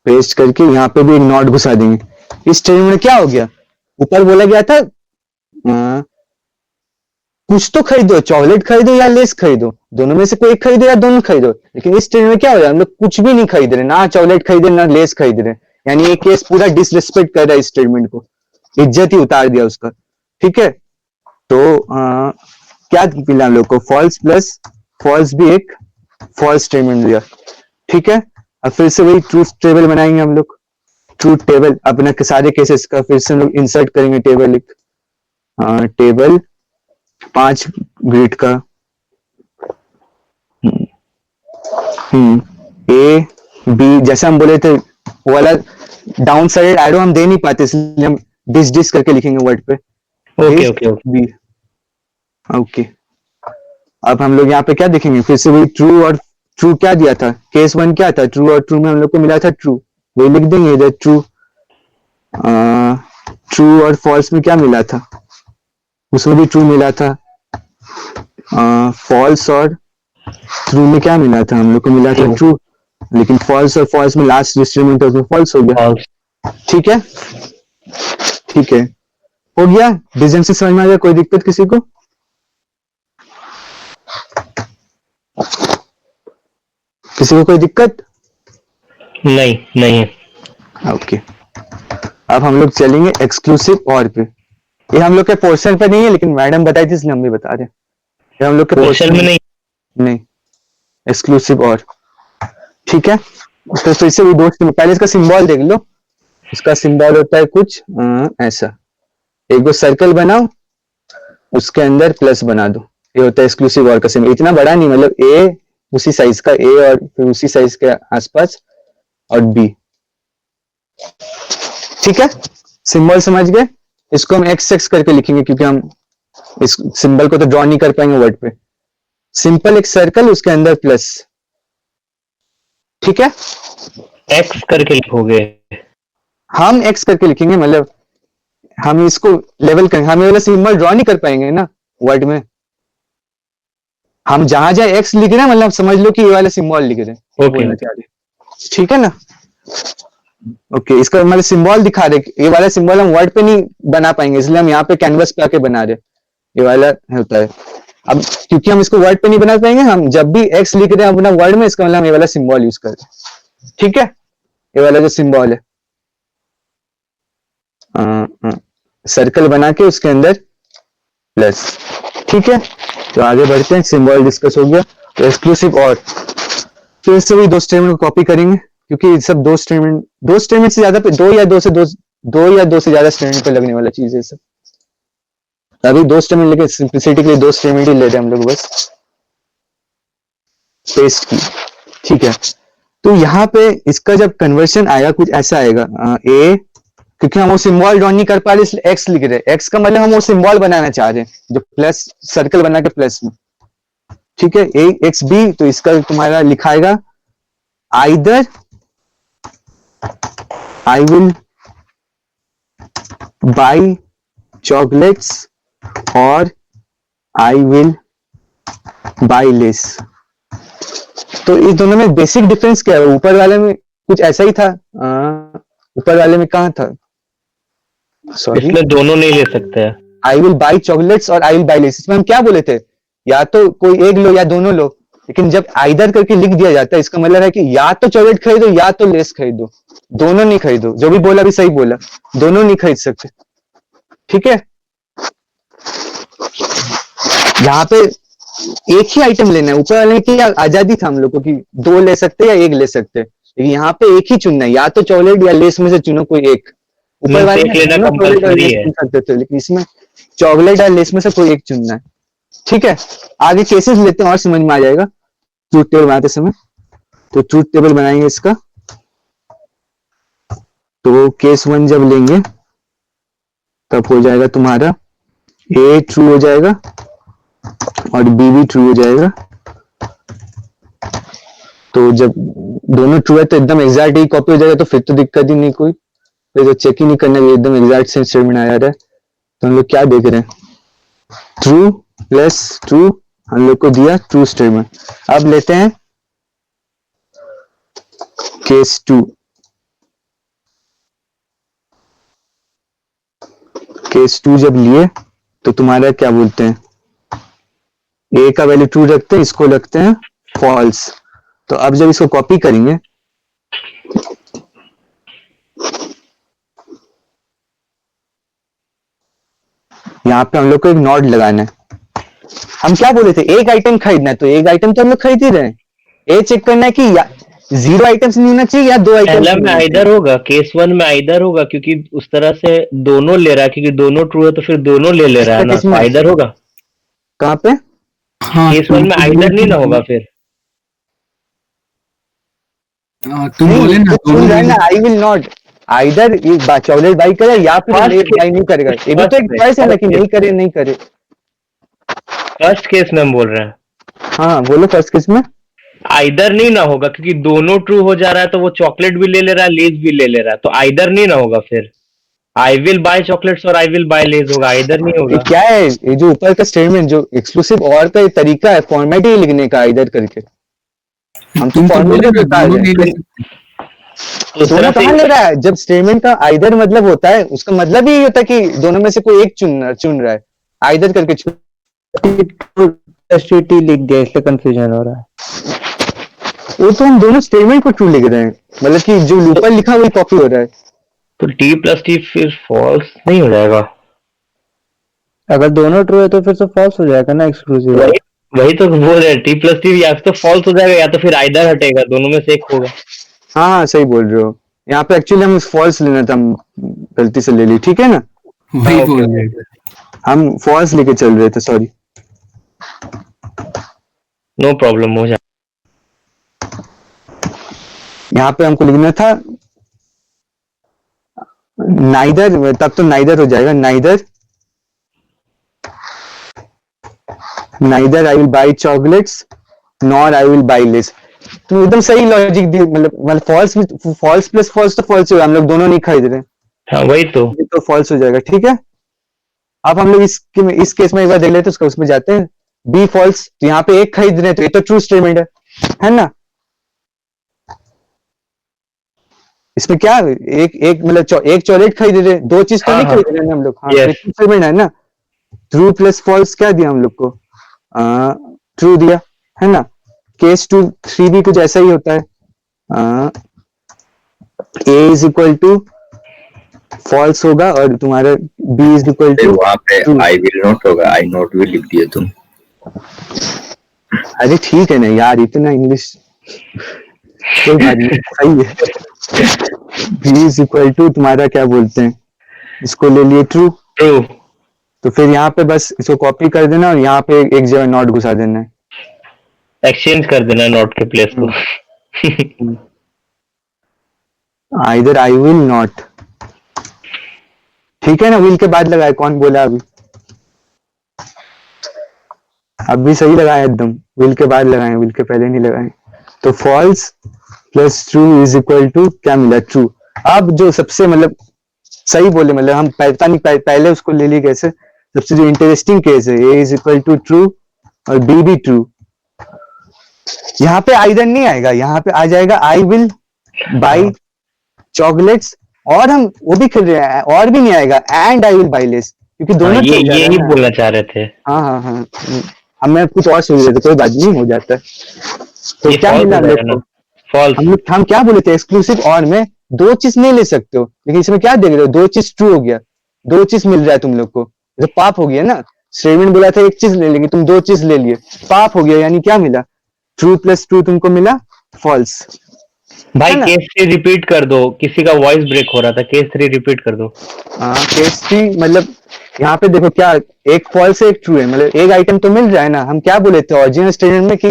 पेस्ट करके यहाँ पे भी एक नॉट घुसा देंगे। इस स्टेटमेंट में क्या हो गया, ऊपर बोला गया था कुछ तो खरीदो, चॉकलेट खरीदो या लेस खरीदो, दोनों में से कोई एक खरीदो या दोनों खरीदो। लेकिन इस स्टेटमेंट में क्या हो रहा है, हम लोग कुछ भी नहीं खरीद रहे, ना चॉकलेट खरीदे ना लेस खरीद रहे। यानी ये केस पूरा डिसरिस्पेक्ट कर रहा है इस स्टेटमेंट को, इज्जत ही उतार दिया उसका। ठीक है, तो क्या मिला हम लोग को, फॉल्स प्लस फॉल्स भी एक फॉल्स स्टेटमेंट दिया। ठीक है, अब फिर से वही ट्रूथ टेबल बनाएंगे हम लोग। ट्रूथ टेबल अपना के सारे केसेस का फिर से हम लोग इंसर्ट करेंगे टेबल एक, टेबल 5 ग्रिड का। ए बी, जैसे हम बोले थे वो वाला डाउन साइड एरो हम दे नहीं पाते, इसलिए हम डिस करके लिखेंगे वर्ड पे। Okay okay okay. B okay. अब हम लोग यहाँ पे क्या देखेंगे, फिर से वही ट्रू और ट्रू क्या दिया था, केस 1 क्या था, ट्रू और ट्रू में हम लोग को मिला था ट्रू, वही लिख देंगे इधर ट्रू। ट्रू और फॉल्स में क्या मिला था, उसमें भी ट्रू मिला था। फॉल्स और ट्रू में क्या मिला था, हम लोग को मिला था ट्रू, लेकिन फॉल्स और फॉल्स में लास्ट स्टेटमेंट उसमें फॉल्स हो गया। ठीक है, ठीक है, हो गया। डिवीजन से समझ में आ गया, कोई दिक्कत किसी को? किसी को कोई दिक्कत? नहीं नहीं। ओके, अब हम लोग चलेंगे एक्सक्लूसिव और पे। ये हम लोग के पोर्शन पे नहीं है, लेकिन मैडम बताई थी इसलिए हम भी बता रहे हैं। ये हम लोग के क्वेश्चन में नहीं, एक्सक्लूसिव और। ठीक है, तो फिर से वो दोस्त पहले इसका सिंबल देख लो। इसका सिंबल होता है कुछ ऐसा, एक दो सर्कल बनाओ, उसके अंदर प्लस बना दो, ये होता है एक्सक्लूसिव और का सिंबल। इतना बड़ा नहीं, मतलब ए उसी साइज का, ए और फिर उसी साइज के आसपास, और बी। ठीक है, सिंबल समझ गए? इसको हम एक्स एक्स करके लिखेंगे, क्योंकि हम इस सिंबल को तो ड्रॉ नहीं कर पाएंगे वर्ड पे। सिंपल एक सर्कल, उसके अंदर प्लस। ठीक है, एक्स करके लिखोगे? हम एक्स करके लिखेंगे, मतलब हम इसको लेवल करेंगे, हम ये वाला सिंबल ड्रॉ नहीं कर पाएंगे ना वर्ड में। हम जहां जहां एक्स लिख रहे हैं, मतलब समझ लो कि ये वाला सिंबल लिख रहे हैं। ओके। ठीक है ना? ओके, इसका मतलब सिंबल दिखा रहे, ये वाला सिंबल हम वर्ड पे नहीं बना पाएंगे, इसलिए हम यहाँ पे कैनवस पे आके बना रहे। ये वाला होता है। अब क्योंकि हम इसको वर्ड पे नहीं बना पाएंगे, हम जब भी एक्स लिख रहे हैं अपना वर्ड में, इसका मतलब हम ये वाला सिंबल यूज कर रहे हैं। ठीक है, ये वाला जो सिंबल है, सर्कल बना के उसके अंदर प्लस। ठीक है, तो आगे बढ़ते हैं, सिंबल डिस्कस हो गया। तो एक्सक्लूसिव और, फिर से वही दो स्टेटमेंट को कॉपी करेंगे, क्योंकि सब दो स्टेटमेंट से ज्यादा पे, दो या दो से ज्यादा स्टेटमेंट पे लगने वाला चीज है सब। अभी दो स्टेटमेंट लेके सिंपलिसिटी के लिए दो स्टेटमेंट ही ले रहे हैं हम लोग बस, पेस्ट की। ठीक है, तो यहाँ पे इसका जब कन्वर्शन आएगा कुछ ऐसा आएगा, ए, क्योंकि हम वो सिंबल ड्रॉ नहीं कर पा रहे इसलिए एक्स लिख रहे हैं। एक्स का मतलब हम वो सिंबल बनाना चाह रहे हैं जो प्लस सर्कल बना के प्लस में। ठीक है, ए एक्स बी, तो इसका तुम्हारा लिखाएगा either I will buy chocolates और आई विल बाई लेस। तो इस दोनों में बेसिक डिफरेंस क्या है? ऊपर वाले में कुछ ऐसा ही था, ऊपर वाले में कहाँ था, सॉरी, इसमें दोनों नहीं ले सकते हैं। आई विल बाई चॉकलेट्स और आई विल बाई लेस। इसमें हम क्या बोले थे, या तो कोई एक लो या दोनों लो। लेकिन जब आइदर करके लिख दिया जाता है, इसका मतलब है कि या तो चॉकलेट खरीदो या तो लेस खरीदो, दोनों नहीं खरीदो। जो भी बोला भी सही बोला, दोनों नहीं खरीद सकते। ठीक है, यहाँ पे एक ही आइटम लेना है। ऊपर वाले में क्या आजादी था हम लोग को कि दो ले सकते या एक ले सकते, लेकिन यहाँ पे एक ही चुनना है, या तो चॉकलेट या लेस में से चुनो कोई एक। ऊपर वाले में लेना दोनों चॉकलेट और कंपलसरी लेस है। चुन सकते थे, लेकिन इसमें चॉकलेट और लेस में से कोई एक चुनना है। ठीक है, आगे केसेस लेते हैं और समझ में आ जाएगा ट्रूथ टेबल बनाते समय। तो ट्रूथ टेबल बनाएंगे इसका, तो केस 1 जब लेंगे तब हो जाएगा तुम्हारा ए ट्रू हो जाएगा, और बी भी ट्रू हो जाएगा। तो जब दोनों ट्रू है तो एकदम एग्जैक्ट ही कॉपी हो जाएगा, तो फिर तो दिक्कत ही नहीं कोई, फिर तो चेक ही नहीं करना, ये एकदम एग्जैक्ट सेम स्टेटमेंट आ रहा है। तो हम लोग क्या देख रहे हैं, ट्रू प्लस ट्रू हम लोग को दिया ट्रू स्टेटमेंट। अब लेते हैं केस 2। केस 2 जब लिए तो तुम्हारा क्या बोलते हैं, ए का वैल्यू ट्रू रखते हैं, इसको रखते हैं फॉल्स। तो अब जब इसको कॉपी करेंगे, यहाँ पे हम लोग को एक नॉट लगाना है। हम क्या बोले थे, एक आइटम खरीदना है, तो एक आइटम तो हम लोग खरीद ही रहे हैं। ये चेक करना है कि या 0 आइटम्स नहीं होना चाहिए या 2 पहला आइटम्स में आइदर होगा, केस 1 में आइदर होगा, क्योंकि उस तरह से दोनों ले रहा है, क्योंकि दोनों ट्रू है तो फिर दोनों ले रहा है ना, तो आइदर होगा। कहाँ पे, हाँ केस 1 में आइदर नहीं ना होगा फिर। तुम बोले ना दोनों में आई will not either chocolate by करे या फिर First बाई नहीं करेगा। ये भी तो एक चॉइस है ना कि नहीं करे नहीं करे। फर्स्ट केस में हम बोल रहे हैं हाँ बोलो, फर्स्ट केस में आइदर नहीं ना होगा, क्योंकि दोनों ट्रू हो जा रहा है तो वो चॉकलेट भी ले रहा है, लेज भी ले रहा है, तो आइदर नहीं ना होगा फिर। आई विल बाय चॉकलेट्स और आई विल बाय लेज होगा, आइदर नहीं ये होगा। क्या है, ये जो ऊपर का स्टेटमेंट जो एक्सक्लूसिव और का एक तरीका है फॉर्मेट ही लिखने का आइदर करके। हम तो तुम तो फॉर्मेट बोले ना बता दोनों रहे नहीं ले हैं। सकते। उस दोनों तरह कहाँ ले से रहा है, जब स्टेटमेंट का आइदर मतलब होता है उसका मतलब ही होता है कि दोनों में से कोई एक चुन रहा है, आइदर करके चुन। टी लिख दिया इसलिए कंफ्यूजन हो रहा है। वो तो हम दोनों स्टेटमेंट को ट्रू लिख रहे हैं, मतलब कि जो ऊपर लिखा वही कॉपी हो रहा है। तो टी प्लस टी फिर फॉल्स नहीं हो जाएगा। अगर दोनों ट्रू है तो फिर तो फॉल्स हो जाएगा ना, एक्सक्लूसिव है। वही तो बोल रहे हैं, टी प्लस टी या तो फॉल्स हो जाएगा या तो फिर आइदर हटेगा, दोनों में से एक होगा। हाँ सही बोल रहे हो। यहाँ पे एक्चुअली हम फॉल्स लेना था, हम गलती से ले ली, ठीक है ना, वही हाँ, बोल okay. रहे थे। हम फॉल्स लेके चल रहे थे, सॉरी। नो प्रॉब्लम, हो जाएगा। यहाँ पे हमको लिखना था नाइदर, तब तो नाइदर हो जाएगा, neither I will buy chocolates nor I will by less. तो एकदम सही लॉजिक दी, मतलब फॉल्स प्लस फॉल्स तो फॉल्स होगा, हम लोग दोनों नहीं खरीद रहे, हाँ वही तो। ये तो फॉल्स हो जाएगा, ठीक है। अब हम लोग इस केस में एक बार देख लेते हैं, उसका उसमें जाते हैं। बी फॉल्स, तो यहाँ पे एक खरीद रहे हैं तो ये तो ट्रू स्टेटमेंट है ना। इसमें क्या है? एक मतलब एक चॉकलेट खरीद रहे हैं, दो चीज तो हाँ, नहीं हाँ। खरीद रहे हैं हम लोग। हाँ Yes. ट्रू स्टेटमेंट है ना। ट्रू प्लस फॉल्स क्या दिया हम लोग को, ट्रू दिया है ना। केस 2 3 भी कुछ ऐसा ही होता है, a is equal to false होगा और तुम्हारा बी इज इक्वल फिर टू, वहां पे आई विल नॉट होगा, आई नॉट विल लिख दिया तुम। अरे ठीक है ना यार, इतना इंग्लिश कोई बात नहीं, सही है। बी इज इक्वल टू तुम्हारा क्या बोलते हैं, इसको ले लिए ट्रू, ट्रू। तो फिर यहाँ पे बस इसको कॉपी कर देना और यहाँ पे एक जगह नॉट घुसा देना है। एक्सचेंज कर देना नोट के प्लेस को। आइदर आई विल नॉट, ठीक है ना। विल के बाद लगाए, कौन बोला अभी, अब भी सही लगाया एकदम, विल के बाद लगाए, विल के पहले नहीं लगाए। तो false plus true is equal to क्या मिला, ट्रू। अब जो सबसे मतलब सही बोले, मतलब हम पता नहीं पहले उसको ले ली कैसे, सबसे जो इंटरेस्टिंग केस है, a is equal to true और बी भी ट्रू। यहाँ पे आइदर नहीं आएगा, यहाँ पे आ जाएगा आई विल बाई चॉकलेट्स, और हम वो भी खेल रहे हैं, और भी नहीं आएगा and I will by less, क्योंकि दोनों हाँ, true हो जा रहा ये है ही ना। बोलना चाह रहे थे। हाँ हाँ हाँ, हमें कुछ और सोच रहे थे, कोई बात नहीं, हो जाता है। तो ये क्या false मिला हो हम लोग जाएगा को, ना, फॉल्स। हम क्या बोले थे, एक्सक्लूसिव और में दो चीज नहीं ले सकते हो, लेकिन इसमें क्या देख रहे हो, दो चीज ट्रू हो गया, दो चीज मिल रहा है तुम लोग को, तो पाप हो गया ना। स्टेटमेंट बोला था एक चीज ले लेंगे, तुम दो चीज ले लिए, पाप हो गया। यानी क्या मिला, ट्रू प्लस ट्रू तुमको मिला फॉल्स। भाई है ना? केस 3 रिपीट कर दो, किसी का वॉइस ब्रेक हो रहा था, केस 3 रिपीट कर दो। हाँ केस 3 मतलब यहाँ पे देखो क्या, एक फॉल्स है एक ट्रू है, मतलब एक आइटम तो मिल रहा है ना। हम क्या बोले थे ओरिजिनल स्टेटमेंट में कि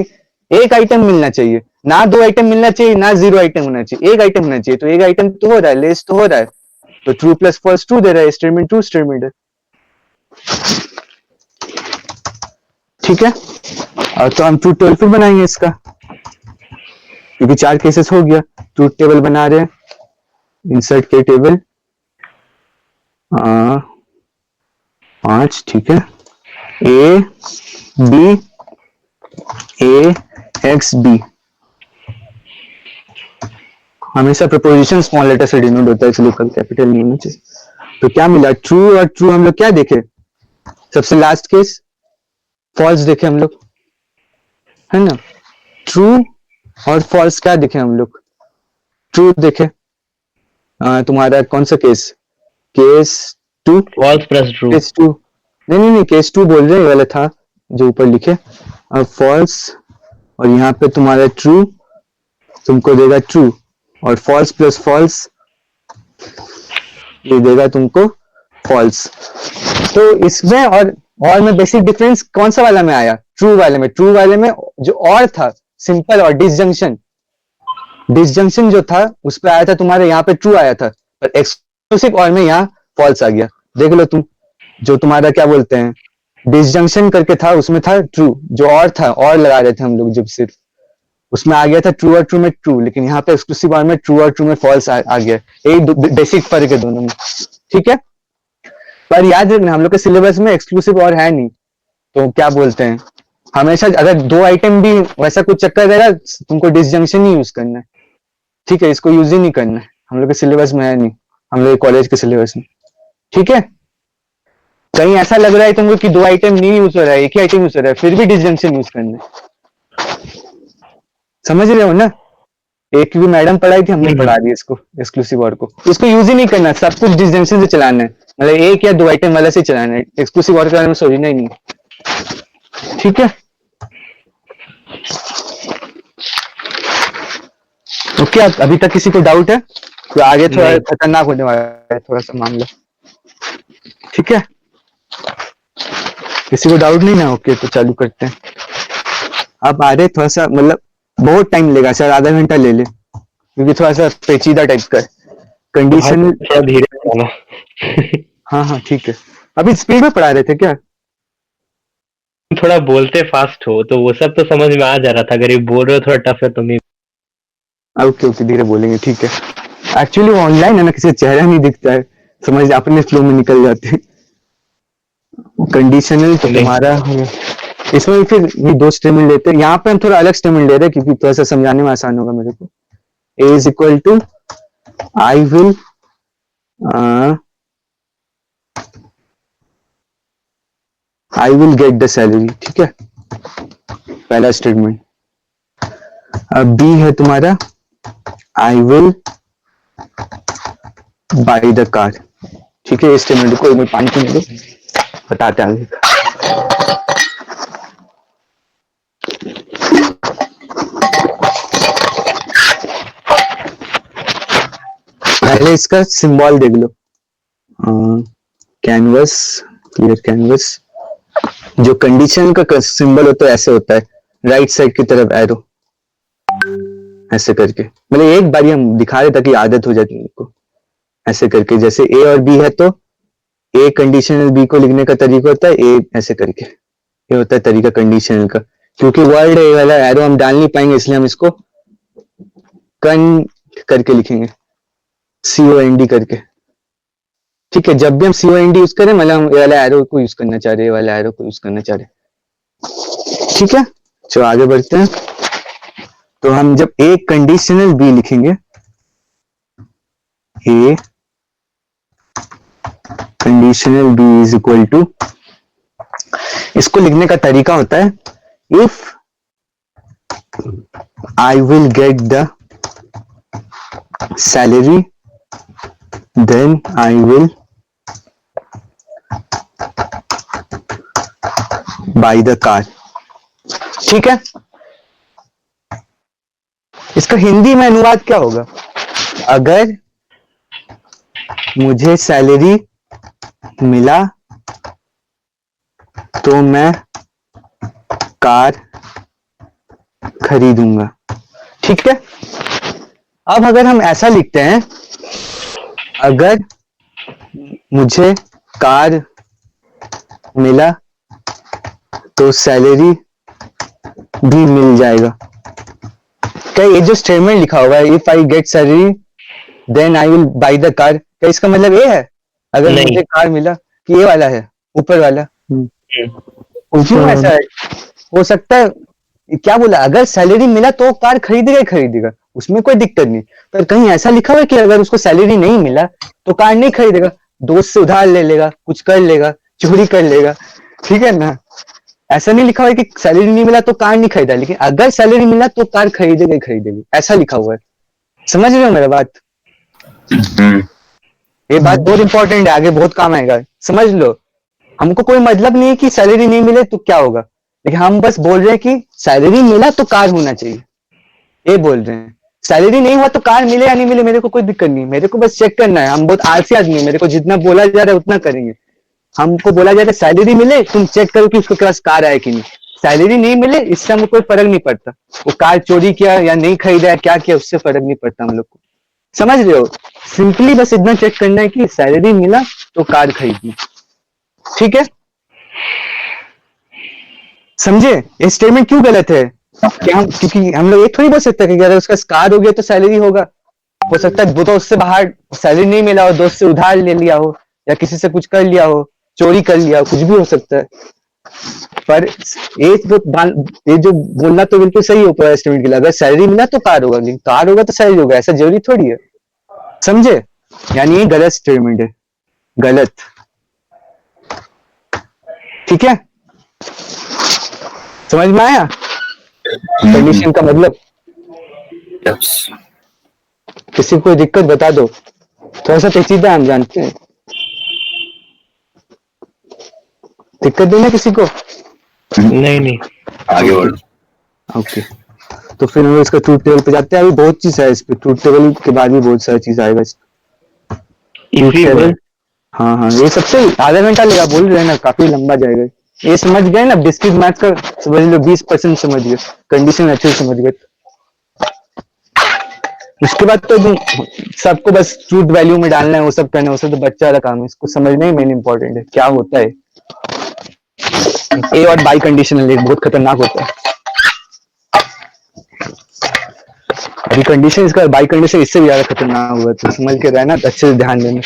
एक आइटम मिलना चाहिए, ना दो आइटम मिलना चाहिए, ना 0 आइटम होना चाहिए, एक आइटम होना चाहिए। तो एक आइटम तो हो रहा है, लेस तो हो रहा है, तो true plus false true they रहा है, स्टेटमेंट ट्रू स्टेटमेंट है। ठीक है, और तो हम ट्रूथ टेबल फिर बनाएंगे इसका, क्योंकि 4 केसेस हो गया। ट्रूथ टेबल बना रहे हैं, इंसर्ट के टेबल 5, ठीक है, a b a x b, हमेशा प्रपोजिशन स्मॉल लेटर से डिनोट होता है, इसलिए कल कैपिटल नहीं होना चाहिए। तो क्या मिला, ट्रू और ट्रू हम लोग क्या देखे, सबसे लास्ट केस फॉल्स देखे हम लोग, है ना। ट्रू और फॉल्स क्या देखे हम लोग, ट्रू देखे। तुम्हारा कौन सा case, case 2, false plus true. Case 2, नहीं केस 2 बोल रहे हैं, ये वाला था जो ऊपर लिखे। अब फॉल्स और यहाँ पे तुम्हारा ट्रू तुमको देगा ट्रू, और फॉल्स प्लस फॉल्स ये देगा तुमको फॉल्स। तो इसमें और में बेसिक डिफरेंस कौन सा वाला में आया, ट्रू वाले में। ट्रू वाले में जो और था सिंपल और डिसजंक्शन जो था उस पे आया था तुम्हारे, यहाँ पे ट्रू आया था, पर एक्सक्लूसिव और में यहाँ फॉल्स आ गया। देख लो तुम, जो तुम्हारा क्या बोलते हैं डिसजंक्शन करके था उसमें था ट्रू, जो और था और लगा रहे थे हम लोग जब सिर्फ, उसमें आ गया था ट्रू और ट्रू में ट्रू, लेकिन यहाँ पे एक्सक्लूसिव और में ट्रू और ट्रू में फॉल्स आ गया। यही बेसिक फर्क है दोनों में, ठीक है। पर याद रखना हम लोग के सिलेबस में एक्सक्लूसिव और है नहीं, तो क्या बोलते हैं हमेशा अगर 2 आइटम भी वैसा कुछ चक्कर रहेगा तुमको डिसजंक्शन ही यूज करना है, ठीक है, इसको यूज ही नहीं करना है, हम लोग के सिलेबस में है नहीं, हम लोग कॉलेज के सिलेबस में, ठीक है। कहीं ऐसा लग रहा है तुमको कि 2 आइटम नहीं यूज हो रहा है, एक ही आइटम यूज हो रहा है, फिर भी डिसजंक्शन यूज करना है, समझ रहे हो ना। एक भी मैडम पढ़ाई थी, हमने पढ़ा दी इसको एक्सक्लूसिव और को, इसको यूज ही नहीं करना, सब कुछ डिसजंक्शन से चलाना है, मतलब 1 या 2 आइटम वाला से चलाना है, एक्सक्लूसिव और के बारे में सोचना ही नहीं, ठीक है। ओके, अभी तक किसी को डाउट है, तो आगे थोड़ा खतरनाक होने वाला है थोड़ा सा मामला, ठीक है। किसी को डाउट नहीं ना, ओके तो चालू करते हैं। अब आ रहे थोड़ा सा मतलब बहुत टाइम लेगा, शायद आधा घंटा ले ले, क्योंकि थोड़ा सा पेचीदा टाइप का कंडीशन, थोड़ा धीरे बोलो। हाँ ठीक है। अभी स्पीड में पढ़ा रहे थे क्या, थोड़ा बोलते फास्ट हो तो वो सब तो समझ में आ जा रहा था, अगर ये बोल रहे हो थोड़ा टफ है तो मैं ओके धीरे बोलेंगे, ठीक है। एक्चुअली वो ऑनलाइन है ना, किसी का चेहरा नहीं दिखता है, समझ अपने फ्लो में निकल जाते हैं। कंडीशनल तो तुम्हारा इसमें फिर ये 2 स्टेटमेंट लेते हैं, यहाँ पे हम थोड़ा अलग स्टेटमेंट ले रहे हैं क्योंकि थोड़ा सा समझाने में आसान होगा मेरे को। A is equal to I will get the salary, ठीक है, पहला स्टेटमेंट। अब बी है तुम्हारा I will buy the car, ठीक है। इस स्टेटमेंट को मैं पानी पीने दो, बताते आगे। पहले इसका सिंबल देख लो, कैनवस, क्लियर कैनवस। जो कंडीशन का सिंबल होता है ऐसे होता है, राइट साइड की तरफ एरो ऐसे करके, मतलब एक बार हम दिखा रहे ताकि आदत हो जाती है उनको, ऐसे करके। जैसे ए और बी है तो ए कंडीशनल बी को लिखने का तरीका होता है ए ऐसे करके, ये होता है तरीका कंडीशनल का। क्योंकि वर्ड ए वाला एरो हम डाल नहीं पाएंगे, इसलिए हम इसको कन करके लिखेंगे, COND करके, ठीक है। जब भी हम COND यूज करें मतलब हम ए वाला एरो को यूज करना चाह रहे हैं, वाला एरो को यूज करना चाह रहे हैं, ठीक है। चलो आगे बढ़ते हैं। तो हम जब ए कंडीशनल बी लिखेंगे, a conditional b is equal to, इसको लिखने का तरीका होता है if I will get the salary then I will buy the car, ठीक है। इसका हिंदी में अनुवाद क्या होगा, अगर मुझे सैलरी मिला तो मैं कार खरीदूंगा, ठीक है। अब अगर हम ऐसा लिखते हैं, अगर मुझे कार मिला तो सैलरी भी मिल जाएगा। क्या ये जो स्टेटमेंट लिखा हुआ है, if I get salary then I will buy the car, क्या इसका मतलब ये है अगर नहीं। मुझे कार मिला, कि ये वाला है ऊपर वाला? क्यों ऐसा है? हो सकता है, क्या बोला, अगर सैलरी मिला तो कार खरीदेगा ही खरीदेगा, उसमें कोई दिक्कत नहीं। पर कहीं ऐसा लिखा हुआ है कि अगर उसको सैलरी नहीं मिला तो कार नहीं खरीदेगा, दोस्त से उधार ले लेगा, कुछ कर लेगा, चोरी कर लेगा, ठीक है ना? ऐसा नहीं लिखा हुआ है कि सैलरी नहीं मिला तो कार नहीं खरीदा, लेकिन अगर सैलरी मिला तो कार खरीदेगा ही खरीदेगी, ऐसा लिखा हुआ है। समझ रहे हो मेरा बात? ये बात बहुत इंपॉर्टेंट है, आगे बहुत काम आएगा, समझ लो। हमको कोई मतलब नहीं है कि सैलरी नहीं मिले तो क्या होगा, लेकिन हम बस बोल रहे हैं कि सैलरी मिला तो कार होना चाहिए, ये बोल रहे हैं। सैलरी नहीं हुआ तो कार मिले या नहीं मिले मेरे को कोई दिक्कत नहीं, मेरे को बस चेक करना है। हम बहुत आलसी आदमी है, मेरे को जितना बोला जा रहा है उतना करेंगे। हमको बोला जाता है सैलरी मिले तुम चेक करो कि उसके पास कार है कि नहीं, सैलरी नहीं मिले इससे हमको कोई फर्क नहीं पड़ता, वो कार चोरी किया या नहीं खरीदा, क्या किया, उससे फर्क नहीं पड़ता हम लोग को। समझ रहे हो? सिंपली बस इतना चेक करना है कि सैलरी मिला तो कार खरीदनी, ठीक है? समझे ये स्टेटमेंट क्यों गलत है? कि हम, क्योंकि हम लोग ये थोड़ी बोल सकते हैं कि अगर उसका कार हो गया तो सैलरी होगा। हो सकता है वो तो उससे बाहर सैलरी नहीं मिला हो, दोस्त से उधार ले लिया हो, या किसी से कुछ कर लिया हो, चोरी कर लिया हो, कुछ भी हो सकता है। पर ये जो बोलना तो बिल्कुल सही हो पड़ा स्टेटमेंट के लिए, अगर सैलरी मिला तो कार होगा, लेकिन कार होगा तो सैलरी होगा, ऐसा जरूरी थोड़ी है। समझे? यानी ये गलत स्टेटमेंट है, गलत, ठीक है? समझ में आया कंडीशन का मतलब? Yes. किसी को कोई दिक्कत बता दो, थोड़ा सा पेचीदा हम जानते हैं, दिक्कत देना किसी को? नहीं आगे बढ़ो। ओके, तो फिर हम इसका ट्रूथ टेबल पे जाते हैं। अभी बहुत चीज है इस पे, ट्रूथ टेबल के बाद भी बहुत सारी चीज आएगा इस ट्रूथ इसी टेबल। हाँ हाँ, ये सबसे आधा घंटा लेगा, बोल रहे हैं ना, काफी लंबा जाएगा। ये समझ गए ना, डिस्क्रीट मैथ का समझ लो 20% समझ गए, कंडीशन अच्छे से समझ गए। उसके बाद तो तुम सबको बस ट्रूथ वैल्यू में डालना है, वो सब करना है, वो सब तो बच्चा वाला काम है, इसको समझना ही मेन इंपॉर्टेंट है क्या होता है। ए और बाई कंडीशनल एक बहुत खतरनाक होता है। अभी कंडीशन इसका बाई कंडीशन इससे भी ज्यादा खतरनाक हुआ, तो समझ के रहना, तो अच्छे से ध्यान देना,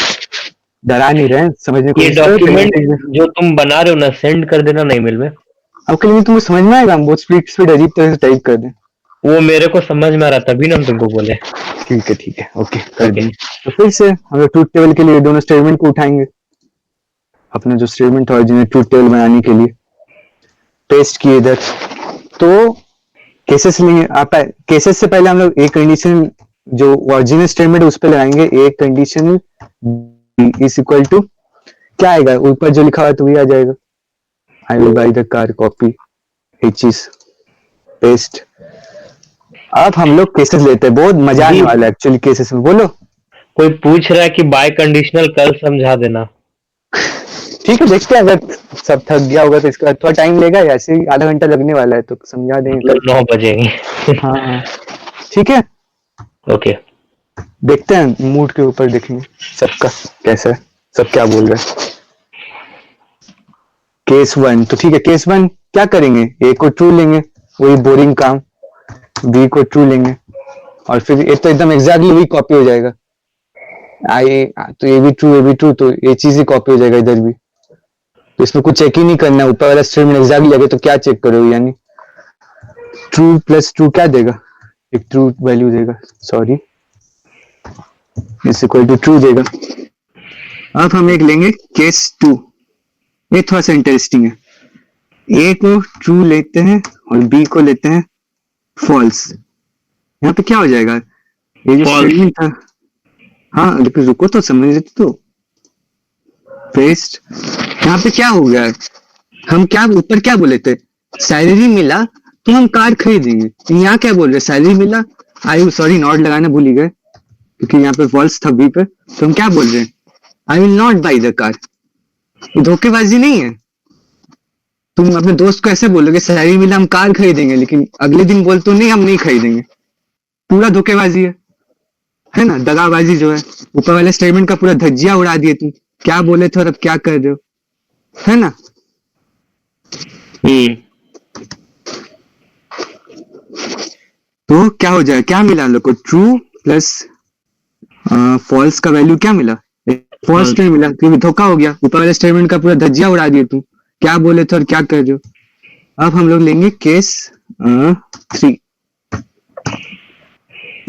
डरा नहीं रहे, समझने ये कोशिश करो। डॉक्यूमेंट जो तुम बना रहे हो ना, सेंड कर देना ना ईमेल में। अब के लिए तुम्हें समझ में आएगा, हम बहुत स्पीड अजीब तरह से टाइप कर दें। वो मेरे को समझ में आ रहा तभी ना हम तुमको बोले। ठीक है, ओके कर देंगे। तो फिर से हम लोग ट्रूथ टेबल के लिए दोनों स्टेटमेंट को उठाएंगे, अपना जो स्टेटमेंट था जिन्हें ट्रूथ टेबल बनाने के लिए पेस्ट किए इधर। तो केसेस लेंगे, आप केसेस से पहले हम लोग एक कंडीशन जो ओरिजिनल स्टेटमेंट उस पर लगाएंगे, एक कंडीशन इज इक्वल टू क्या आएगा, ऊपर जो लिखा हुआ है तो वही आ जाएगा, आई will buy the car, copy चीज पेस्ट। अब हम लोग केसेस लेते हैं, बहुत मजा आने वाला है एक्चुअली केसेस में। बोलो। कोई पूछ रहा है कि बाय कंडीशनल कल समझा देना। ठीक है, देखते हैं, अगर सब थक गया होगा तो इसका थोड़ा टाइम लेगा, ऐसे ही आधा घंटा लगने वाला है, तो समझा देंगे कल। 9 बजेंगे। हाँ हाँ ठीक है, ओके, देखते हैं मूड के ऊपर देखेंगे सबका कैसा है, सब क्या बोल रहे हैं। केस 1, तो ठीक है, केस 1 क्या करेंगे, ए को ट्रू लेंगे, वही बोरिंग काम, बी को ट्रू लेंगे, और फिर ये तो एकदम एग्जैक्टली वही कॉपी हो जाएगा, आई तो ये भी ट्रू, तो ये चीज ही कॉपी हो जाएगा इधर भी, तो इसमें कुछ चेक ही नहीं करना, ऊपर वाला स्टेटमेंट एग्जैक्टली लगे तो क्या चेक करोगे, यानी ट्रू प्लस ट्रू क्या देगा, एक ट्रू वैल्यू देगा, sorry is equal to true देगा। अब हम एक लेंगे केस 2, ये थोड़ा सा इंटरेस्टिंग है, ए को ट्रू लेते हैं और बी को लेते हैं फॉल्स। यहाँ पे क्या हो जाएगा, ये जो स्टेटमेंट था, हाँ लेकिन रुको तो समझ लेते, तो पेस्ट, यहाँ पे क्या हो गया है, हम क्या ऊपर क्या बोले थे, सैलरी मिला तो हम कार खरीदेंगे, यहाँ क्या बोल रहे, सैलरी मिला, आई सॉरी नॉट लगाना भूल ही गए क्योंकि यहाँ पे फॉल्स था बी पे, तो हम क्या बोल रहे हैं, आई will not by the car. धोखेबाजी नहीं है, तुम अपने दोस्त को ऐसे बोलोगे सैलरी मिला हम कार खरीदेंगे, लेकिन अगले दिन बोलते हो नहीं हम नहीं खरीदेंगे, पूरा धोखेबाजी है ना, दगाबाजी जो है, ऊपर वाले स्टेटमेंट का पूरा धज्जिया उड़ा दिए तुम, क्या बोले थे और अब क्या कर रहे हो, है ना। हम्म तो क्या हो जाए, क्या मिला हम लोग को, ट्रू प्लस फॉल्स का वैल्यू क्या मिला, फॉल्स False. नहीं मिला क्योंकि धोखा हो गया, ऊपर वाले स्टेटमेंट का पूरा धज्जिया उड़ा दिए तू, क्या बोले थे और क्या कर रहे हो। अब हम लोग लेंगे case 3,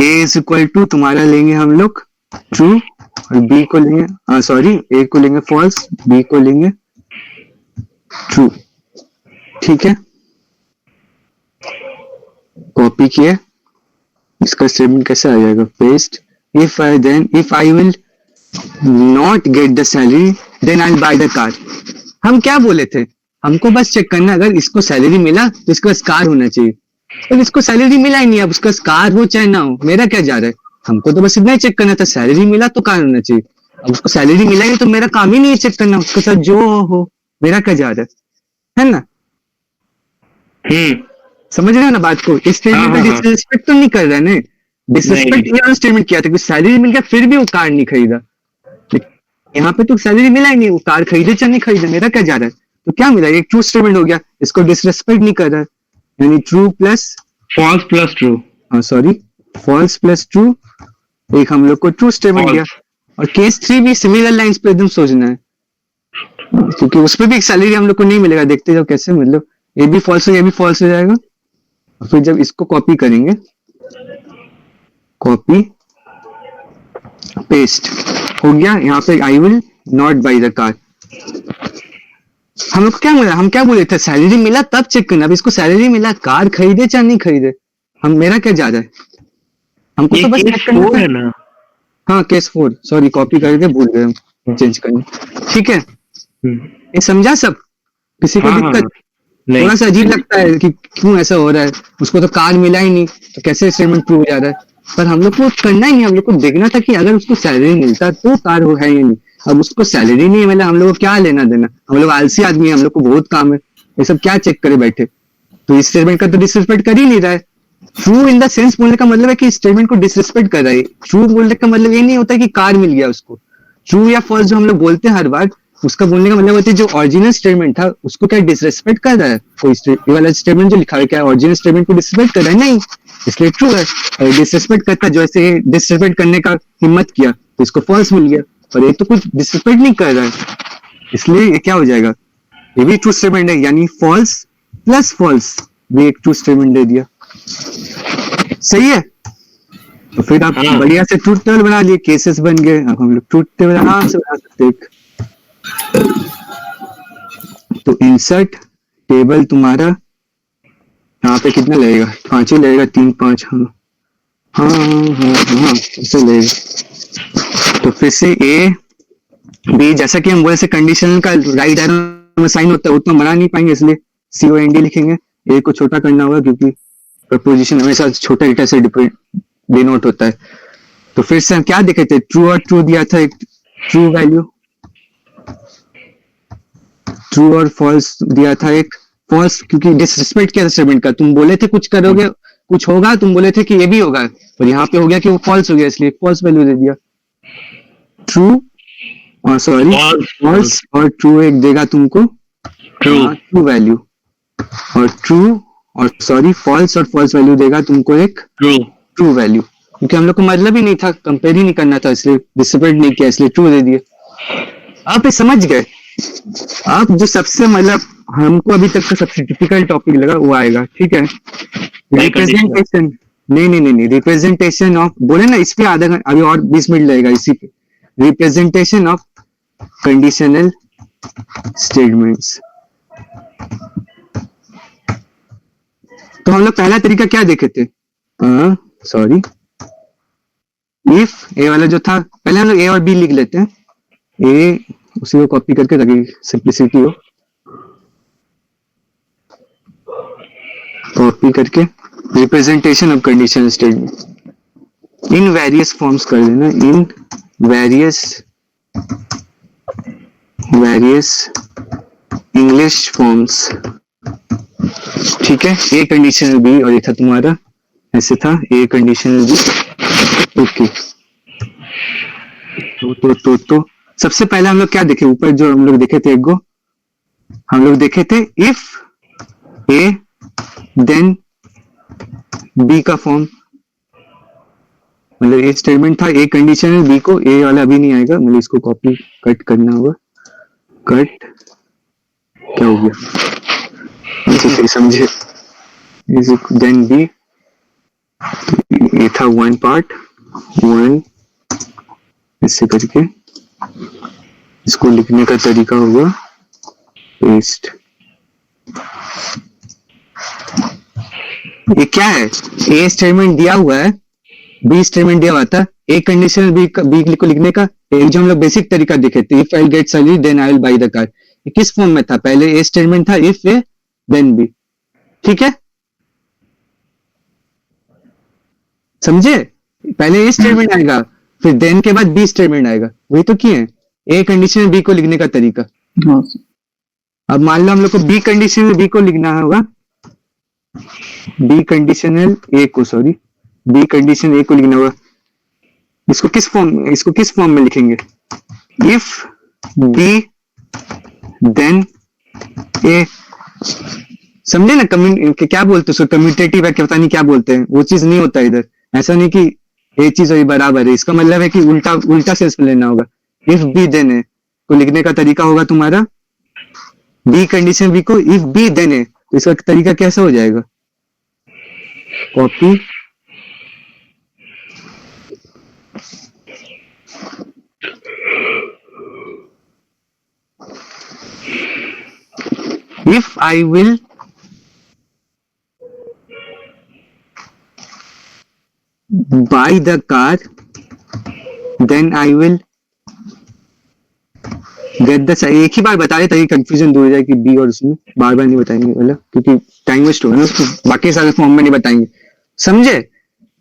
A is equal to तुम्हारा लेंगे हम लोग ट्रू और बी को लेंगे सॉरी ए को लेंगे फॉल्स, बी को लेंगे ट्रू। ठीक है, कॉपी किए, इसका स्टेटमेंट कैसे आ जाएगा, पेस्ट, if I will not get the salary then I buy the car. हम क्या बोले थे, हमको बस चेक करना अगर इसको सैलरी मिला तो इसके पास कार होना चाहिए, तो इसको सैलरी मिला ही नहीं, अब उसका कार हो चाहे ना हो मेरा क्या जा रहा है, हमको तो बस इतना ही चेक करना था, सैलरी मिला तो कार होना चाहिए, अब उसको सैलरी मिला ही तो मेरा काम ही नहीं है चेक करना, उसके साथ जो हो मेरा क्या जा रहा है ना। हम्म समझ रहे हो ना बात को, इस स्टेटमेंट हाँ, में हाँ, डिसरिस्पेक्ट तो नहीं कर रहा है ना, डिसरिस्पेक्ट ये स्टेटमेंट किया था कि सैलरी मिल गया फिर भी वो कार नहीं खरीदा, यहाँ पे तो सैलरी मिला ही नहीं, वो कार खरीदे चाहे नहीं खरीदे मेरा क्या जा रहा है, तो क्या मिला, एक ट्रू स्टेटमेंट हो गया, इसको डिसरिस्पेक्ट नहीं कर रहा है, यानी true plus false plus true. हाँ सॉरी फॉल्स प्लस ट्रू, एक हम लोग को ट्रू स्टेटमेंट दिया। और केस 3 भी सिमिलर लाइंस पे एकदम सोचना है, क्योंकि उसपे भी एक सैलरी हम लोग को नहीं मिलेगा, देखते जाओ कैसे, मतलब ये भी फॉल्स हो, ये भी फॉल्स हो जाएगा, और फिर जब इसको कॉपी करेंगे, कॉपी पेस्ट हो गया, यहाँ पे आई will not by the car. हम लोग को क्या मिला, हम क्या बोले थे, सैलरी मिला तब चेक करना, अब इसको सैलरी मिला, कार खरीदे चाहे नहीं खरीदे, हम मेरा क्या जा रहा है, हमको ये तो बस केस check करना 4 था। है ना। हाँ केस 4 सॉरी कॉपी करके भूल गए हम चेंज करने। ठीक है, ये समझा सब, किसी को हाँ, दिक्कत, नहीं थोड़ा सा अजीब लगता है कि क्यों ऐसा हो रहा है, उसको तो कार मिला ही नहीं तो कैसे स्टेटमेंट प्रूव हो जा रहा है, पर हम लोग को करना ही नहीं, हम लोग को देखना था कि अगर उसको सैलरी मिलता तो कार हो है या नहीं, अब उसको सैलरी नहीं मिला, हम लोग को क्या लेना देना, हम लोग आलसी आदमी है, हम लोग को बहुत काम है, ये सब क्या चेक करे बैठे, तो इस स्टेटमेंट का तो डिसरिस्पेक्ट कर ही नहीं रहा है। ट्रू इन द सेंस बोलने का मतलब है कि स्टेटमेंट को डिसरिस्पेक्ट कर रहा है, ट्रू बोलने का मतलब ये नहीं होता कि कार मिल गया उसको, ट्रू या फॉल्स जो हम लोग बोलते हैं हर बार, उसका बोलने का मतलब होता है जो ओरिजिनल स्टेटमेंट था उसको क्या डिसरिस्पेक्ट कर रहा है, कोई ये वाला स्टेटमेंट जो लिखा है क्या ओरिजिनल स्टेटमेंट को डिसरिस्पेक्ट कर रहा है, नहीं, इसलिए ट्रू है, और डिसरिस्पेक्ट करता जो ऐसे डिसरिस्पेक्ट करने का हिम्मत किया तो इसको फॉल्स मिल गया, और ये तो कुछ डिसरिस्पेक्ट नहीं कर रहा है, इसलिए ये क्या हो जाएगा, ये भी ट्रू स्टेटमेंट है, यानी फॉल्स प्लस फॉल्स भी एक ट्रू स्टेटमेंट दे दिया, सही है। तो फिर आप हाँ। बढ़िया से ट्रूथ टेबल बना लिए, केसेस बन गए, अब हम लोग ट्रूथ टेबल आराम से बना सकते हैं। तो इंसर्ट टेबल तुम्हारा यहाँ पे कितना लगेगा, 5 ही लगेगा, 3 5 हाँ हाँ हाँ हाँ हाँ ऐसे लगेगा। तो फिर से ए बी, जैसा कि हम बोले से कंडीशनल का राइट एरो में साइन होता है, उतना बना नहीं पाएंगे, इसलिए COND लिखेंगे, ए को छोटा करना होगा क्योंकि प्रपोजिशन हमेशा छोटे लेटर से डिनोट होता है। तो फिर से हम क्या देखे थे, ट्रू और ट्रू दिया था, एक ट्रू वैल्यू, ट्रू और फॉल्स दिया था एक फॉल्स, क्योंकि डिसरिस्पेक्ट किया था स्टेटमेंट का, तुम बोले थे कुछ करोगे कुछ होगा, तुम बोले थे कि ये भी होगा, और यहाँ पे हो गया कि वो फॉल्स हो गया, इसलिए फॉल्स वैल्यू दे दिया। ट्रू और सॉरी फॉल्स और ट्रू एक देगा तुमको ट्रू वैल्यू, और ट्रू और सॉरी फॉल्स और फॉल्स वैल्यू देगा तुमको एक ट्रू वैल्यू, क्योंकि हम लोग को मतलब ही नहीं था, कंपेयर ही नहीं करना था, इसलिए डिसरिस्पेक्ट नहीं किया, इसलिए ट्रू दे दिए। आप ये समझ गए, आप जो सबसे मतलब हमको अभी तक का सबसे डिफिकल्ट टॉपिक लगा वो आएगा, ठीक है, रिप्रेजेंटेशन, नहीं रिप्रेजेंटेशन ऑफ, बोले ना इस पे आधा घंटा अभी और 20 मिनट लगेगा इसी पे, रिप्रेजेंटेशन ऑफ कंडीशनल स्टेटमेंट्स। तो हम लोग पहला तरीका क्या देखे थे, सॉरी इफ ए वाला जो था, पहले हम लोग ए और बी लिख लेते हैं, ए उसी को कॉपी करके ताकि सिंप्लिसिटी हो, कॉपी करके representation of conditional statement in various forms कर देना, इन वेरियस इंग्लिश फॉर्म्स, ठीक है, ए कंडीशनल बी और ये था तुम्हारा ऐसे था ए कंडीशनल बी, ओके। तो सबसे पहले हम लोग क्या देखे, ऊपर जो हम लोग देखे थे एक गो, हम लोग देखे थे इफ ए देन बी का फॉर्म, मतलब ए स्टेटमेंट था, ए कंडीशन है, बी को, ए वाला अभी नहीं आएगा, मतलब इसको कॉपी कट करना होगा, कट, क्या हो गया सही समझे, देन बी, ये था वन पार्ट, वन ऐसे करके इसको लिखने का तरीका होगा पेस्ट। ये क्या है, ए स्टेटमेंट दिया हुआ है, बी स्टेटमेंट दिया हुआ था, ए कंडीशन बी को लिखने का एक जो हम लोग बेसिक तरीका देखे थे, if I get salary then I will buy the car, किस फॉर्म में था, पहले ए स्टेटमेंट था, इफ ए देन बी, ठीक है समझे, पहले ए स्टेटमेंट आएगा फिर देन के बाद बी स्टेटमेंट आएगा, वही तो किए हैं, ए कंडीशन बी को लिखने का तरीका। हाँ सर। अब मान लो हम लोग को बी कंडीशनल बी को लिखना होगा, बी कंडीशनल ए को, सॉरी बी कंडीशन ए को लिखना होगा, इसको किस फॉर्म में लिखेंगे, इफ बी देन ए, समझे ना, क्या बोलते हैं उसको, कम्यूटेटिव है क्या पता नहीं क्या बोलते हैं, वो चीज नहीं होता इधर, ऐसा नहीं कि ये चीज वही बराबर है, इसका मतलब है कि उल्टा सेंस में लेना होगा, इफ बी देन ए को लिखने का तरीका होगा तुम्हारा बी कंडीशन बी को इफ बी देन ए, तो इसका तरीका कैसा हो जाएगा, copy if I will buy the car then I will get the, एक ही बार बता दे ताकि कंफ्यूजन दूर हो जाए कि बी और उसमें बार बार नहीं बताएंगे वाला, क्योंकि टाइम वेस्ट होगा ना, उसको बाकी सारे फॉर्म में नहीं बताएंगे, समझे,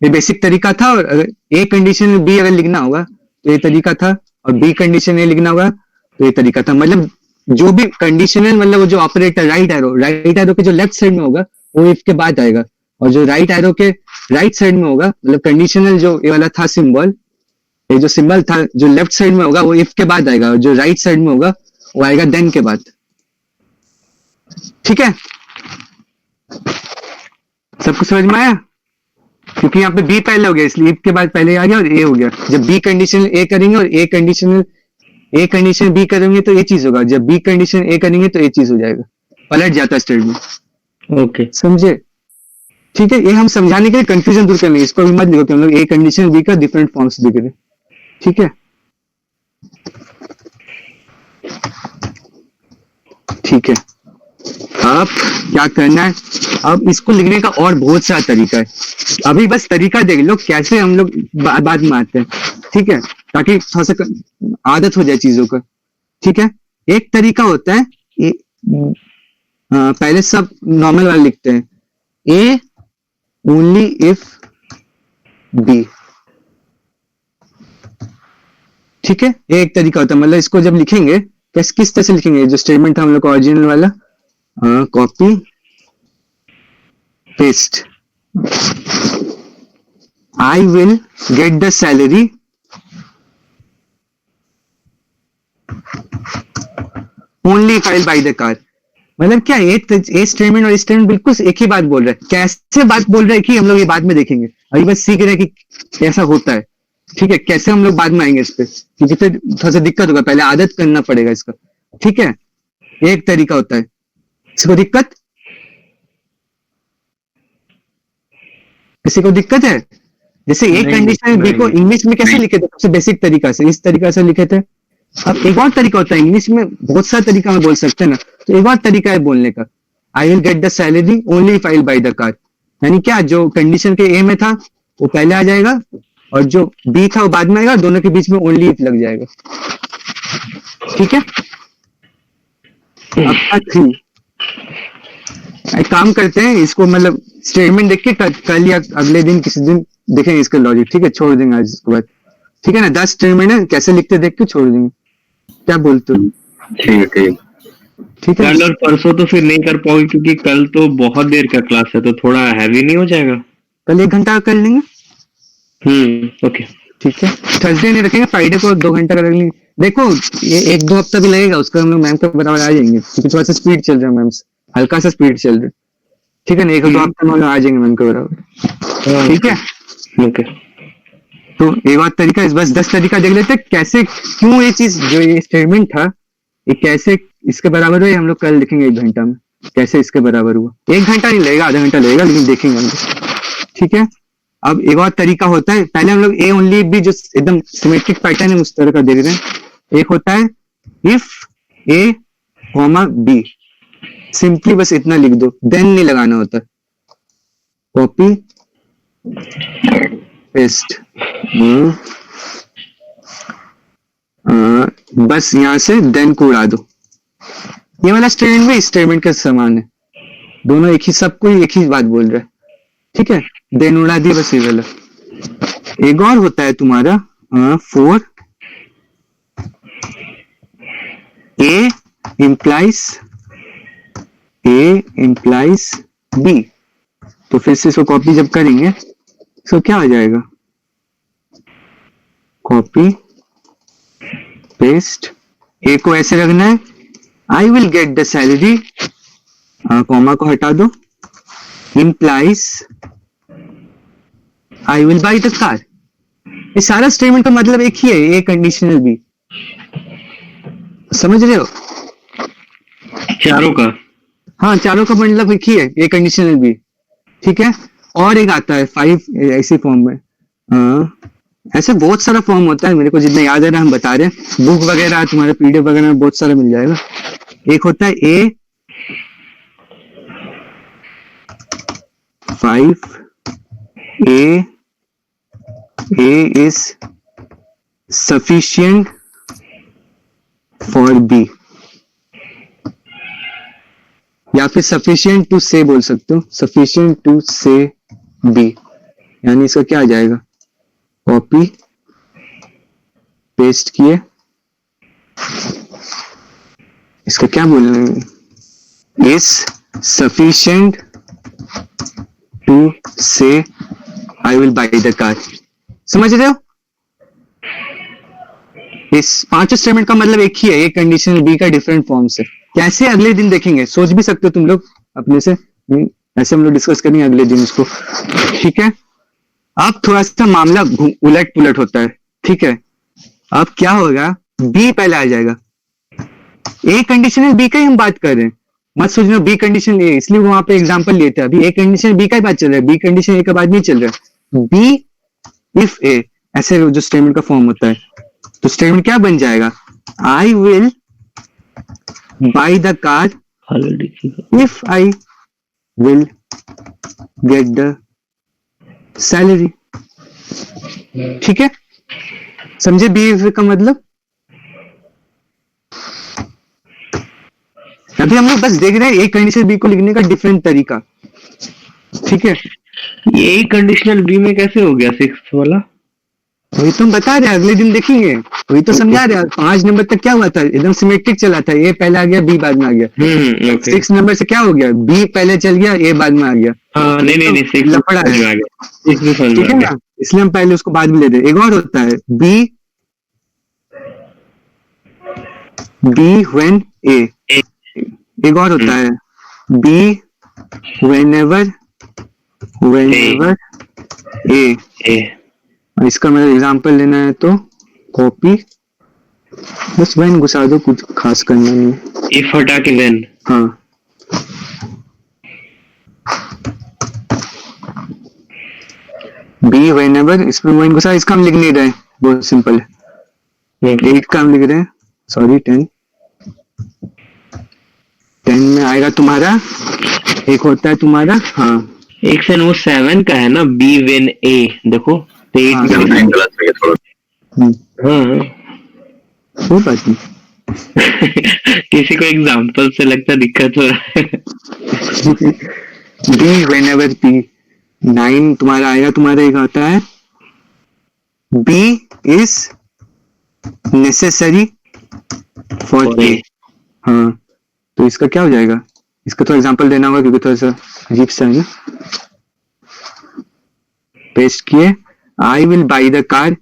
ये बेसिक तरीका था, और अगर ए कंडीशन बी अगर लिखना होगा तो ये तरीका था, और बी कंडीशन ए लिखना होगा तो ये तरीका था, मतलब जो भी कंडीशनल, मतलब वो जो ऑपरेटर राइट एरो के जो लेफ्ट साइड में होगा वो इफ के बाद आएगा, और जो राइट एरो के राइट साइड में होगा, मतलब कंडीशनल जो ये वाला था सिंबल, ये जो सिंबल था जो लेफ्ट साइड में होगा वो इफ के बाद आएगा, और जो राइट साइड में होगा वो आएगा देन के बाद, ठीक है, सब कुछ समझ में आया, क्योंकि यहाँ पे बी पहले हो गया इसलिए इफ के बाद पहले आ गया और ए हो गया, जब बी कंडीशन ए करेंगे और ए कंडीशन बी करेंगे तो ये चीज होगा, जब बी कंडीशन ए करेंगे तो ये चीज हो जाएगा, पलट जाता है स्टेटमेंट, ओके समझे, ठीक है, ये हम समझाने के लिए कंफ्यूजन दूर करने, इसको भी मत लिखो कि हम लोग ए कंडीशन बी का डिफरेंट फॉर्म्स दिख रहे, ठीक है, ठीक है, अब क्या करना है, अब इसको लिखने का और बहुत सारा तरीका है, अभी बस तरीका देख लो कैसे हम लोग बाद में आते हैं, ठीक है, ताकि थोड़ा सा आदत हो जाए चीजों का, ठीक है, एक तरीका होता है पहले सब नॉर्मल वाले लिखते हैं, ए ओनली इफ बी, ठीक है, ये एक तरीका होता है, मतलब इसको जब लिखेंगे किस तरह से लिखेंगे, जो स्टेटमेंट था हम लोग का ओरिजिनल वाला, copy paste, I will get the salary only if I will buy the car, मतलब क्या ए स्टेटमेंट और स्टेटमेंट बिल्कुल एक ही बात बोल रहा है, कैसे बात बोल रहा है कि हम लोग ये बाद में देखेंगे, अभी बस सीख रहे हैं कि कैसा होता है, ठीक है, कैसे हम लोग बाद में आएंगे इस पे, क्योंकि फिर थोड़ा सा दिक्कत होगा, पहले आदत करना पड़ेगा इसका, ठीक है, एक तरीका होता है, किसी को दिक्कत है, जैसे एक कंडीशन बी को इंग्लिश में कैसे लिखे थे, सबसे बेसिक तरीका से, इस तरीका से लिखे थे, अब एक और तरीका होता है, इंग्लिश में बहुत सारा तरीका में बोल सकते हैं ना, तो एक और तरीका है बोलने का, आई will get the salary only if I will buy the car, यानी क्या, जो कंडीशन के ए में था वो पहले आ जाएगा और जो बी था वो बाद में आएगा, दोनों के बीच में ओनली इफ लग जाएगा, ठीक है, अब 3 एक काम करते हैं, इसको मतलब स्टेटमेंट देख के कल या अगले दिन किसी दिन देखेंगे इसका लॉजिक, ठीक है, छोड़ देंगे आज इसके बाद, ठीक है ना, 10 स्टेटमेंट है, कैसे लिखते देख के छोड़ देंगे, क्या बोलते हो, ठीक है ठीक है, कल और परसों तो फिर नहीं कर पाओगे क्योंकि कल तो बहुत देर का क्लास है, तो थोड़ा हैवी नहीं हो जाएगा, कल 1 घंटा कर लेंगे, ओके, ठीक है, थर्सडे नहीं रखेंगे, फ्राइडे को 2 घंटा कर लेंगे, देखो ये 1-2 हफ्ता भी लगेगा, उसका हम लोग मैम के बराबर आ जाएंगे, क्योंकि थोड़ा सा स्पीड चल रहा है, मैम हल्का सा स्पीड चल रहा है, ठीक है ना, एक दो हफ्ते में आ जाएंगे मन को बराबर, ठीक है। ओके। तो एक और तरीका, इस बस 10 तरीका देख लेते हैं कैसे, क्यों ये चीज जो ये स्टेटमेंट था ये कैसे इसके बराबर हुआ, ये हम लोग कल देखेंगे 1 घंटा में कैसे इसके बराबर हुआ। 1 घंटा नहीं लगेगा, आधा घंटा लगेगा, लेकिन देखेंगे हम लोग, ठीक है। अब एक और तरीका होता है, पहले हम लोग ए ओनली भी जो एकदम सिमेट्रिक पैटर्न है उस तरह का देख रहे हैं। एक होता है if A comma B, simply बस इतना लिख दो, देन नहीं लगाना होता, कॉपी पेस्ट, बस यहां से देन को उड़ा दो। ये वाला स्टेटमेंट भी स्टेटमेंट के समान है, दोनों एक ही, सब कोई एक ही बात बोल रहा है, ठीक है। देन उड़ा दिया, बस ये वाला। एक और होता है तुम्हारा फॉर ए इम्प्लाइज बी, तो फिर से इसको कॉपी जब करेंगे तो क्या हो जाएगा, कॉपी पेस्ट, ए को ऐसे रखना है, I will get the salary, comma को हटा दो, implies I will buy the car. ये सारा स्टेटमेंट का मतलब एक ही है, ए कंडीशनल बी, समझ रहे हो चारों का? हाँ, चारों का मतलब एक ही है, ए कंडीशनल बी, ठीक है। और एक आता है 5 ऐसी फॉर्म में, ऐसे बहुत सारा फॉर्म होता है, मेरे को जितना याद है ना हम बता रहे हैं, बुक वगैरह तुम्हारे पीडीएफ वगैरह में बहुत सारा मिल जाएगा। एक होता है ए 5 ए इज सफिशिएंट फॉर बी, या फिर सफिशिएंट टू से बोल सकते हो, सफिशिएंट टू से बी, यानी इसका क्या आ जाएगा, कॉपी पेस्ट किए, इसका क्या बोलना है, इज सफिशिएंट टू से आई विल बाई द कार। समझ रहे हो, इस 5 स्टेटमेंट का मतलब एक ही है, एक कंडीशनल बी का डिफरेंट फॉर्म से। कैसे अगले दिन देखेंगे, सोच भी सकते हो तुम लोग अपने से, नहीं ऐसे हम लोग डिस्कस करेंगे अगले दिन इसको, ठीक है। अब थोड़ा सा मामला उलट पुलट होता है, ठीक है। अब क्या होगा, बी पहले आ जाएगा, ए कंडीशनल बी का ही हम बात कर रहे हैं, मत सोचना बी कंडीशन ए, इसलिए वहां पे एग्जांपल लेते हैं, अभी ए कंडीशन बी का ही बात चल रहा है, बी कंडीशन ए का बात नहीं चल रहा है। बी इफ ए, ऐसे जो स्टेटमेंट का फॉर्म होता है, तो स्टेटमेंट क्या बन जाएगा, आई will buy the car if I will get the salary, ठीक है। समझे बी इफ का मतलब। अभी हम लोग बस देख रहे हैं एक कंडीशन बी को लिखने का डिफरेंट तरीका, ठीक है। ये कंडीशनल बी में कैसे हो गया 6th वाला? वही तो हम बता रहे हैं, अगले दिन देखेंगे, वही तो समझा रहे हैं। 5 नंबर तक क्या हुआ था, एकदम सिमेट्रिक चला था, ए पहले आ गया बी बाद में आ गया। 6 नंबर से क्या हो गया, बी पहले चल गया ए बाद में आ गया। हाँ, नहीं 6 लफड़ा है, ठीक है ना, इसलिए हम पहले उसको बाद में ले दे। एक और होता है बी व्हेन ए, एक और होता है बी व्हेनेवर ए। इसका मतलब एग्जांपल लेना है तो कॉपी, बस व्हेन घुसा दो, कुछ खास करना नहीं है, इफ हटा के देन। हाँ, बी व्हेनेवर, इसमें व्हेन घुसा, इसका हम लिख नहीं रहे, बहुत सिंपल है। 8 का हम लिख रहे हैं, सॉरी 10 में आएगा तुम्हारा, एक होता है तुम्हारा, हाँ एक से वो 7 का है ना, बी वेन ए, देखो तो 8 हाँ, में। लाइन गलत है थोड़ा। हाँ वो बात नहीं। किसी को एग्जांपल से लगता दिक्कत हो रहा है। बी व्हेनेवर पी, 9 तुम्हारा आएगा, तुम्हारा एक आता है B is necessary for A, हाँ, तो इसका क्या हो जाएगा, इसका तो एग्जांपल देना होगा क्योंकि थोड़ा सा अजीब सा है ना। पेस्ट किए, आई विल बाई द कार,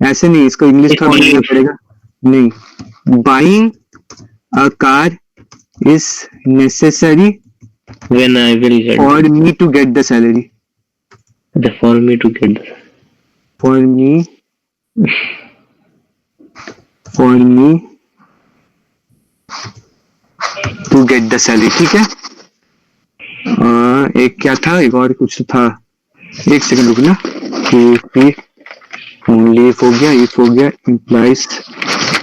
ऐसे नहीं, इसको इंग्लिश का बोलना पड़ेगा, नहीं, buying a car is necessary when I will get for me to get the salary. for me to get the For me to get the salary. ठीक है. एक क्या था, एक और कुछ था, एक सेकंड रुकना. if only if हो गया implies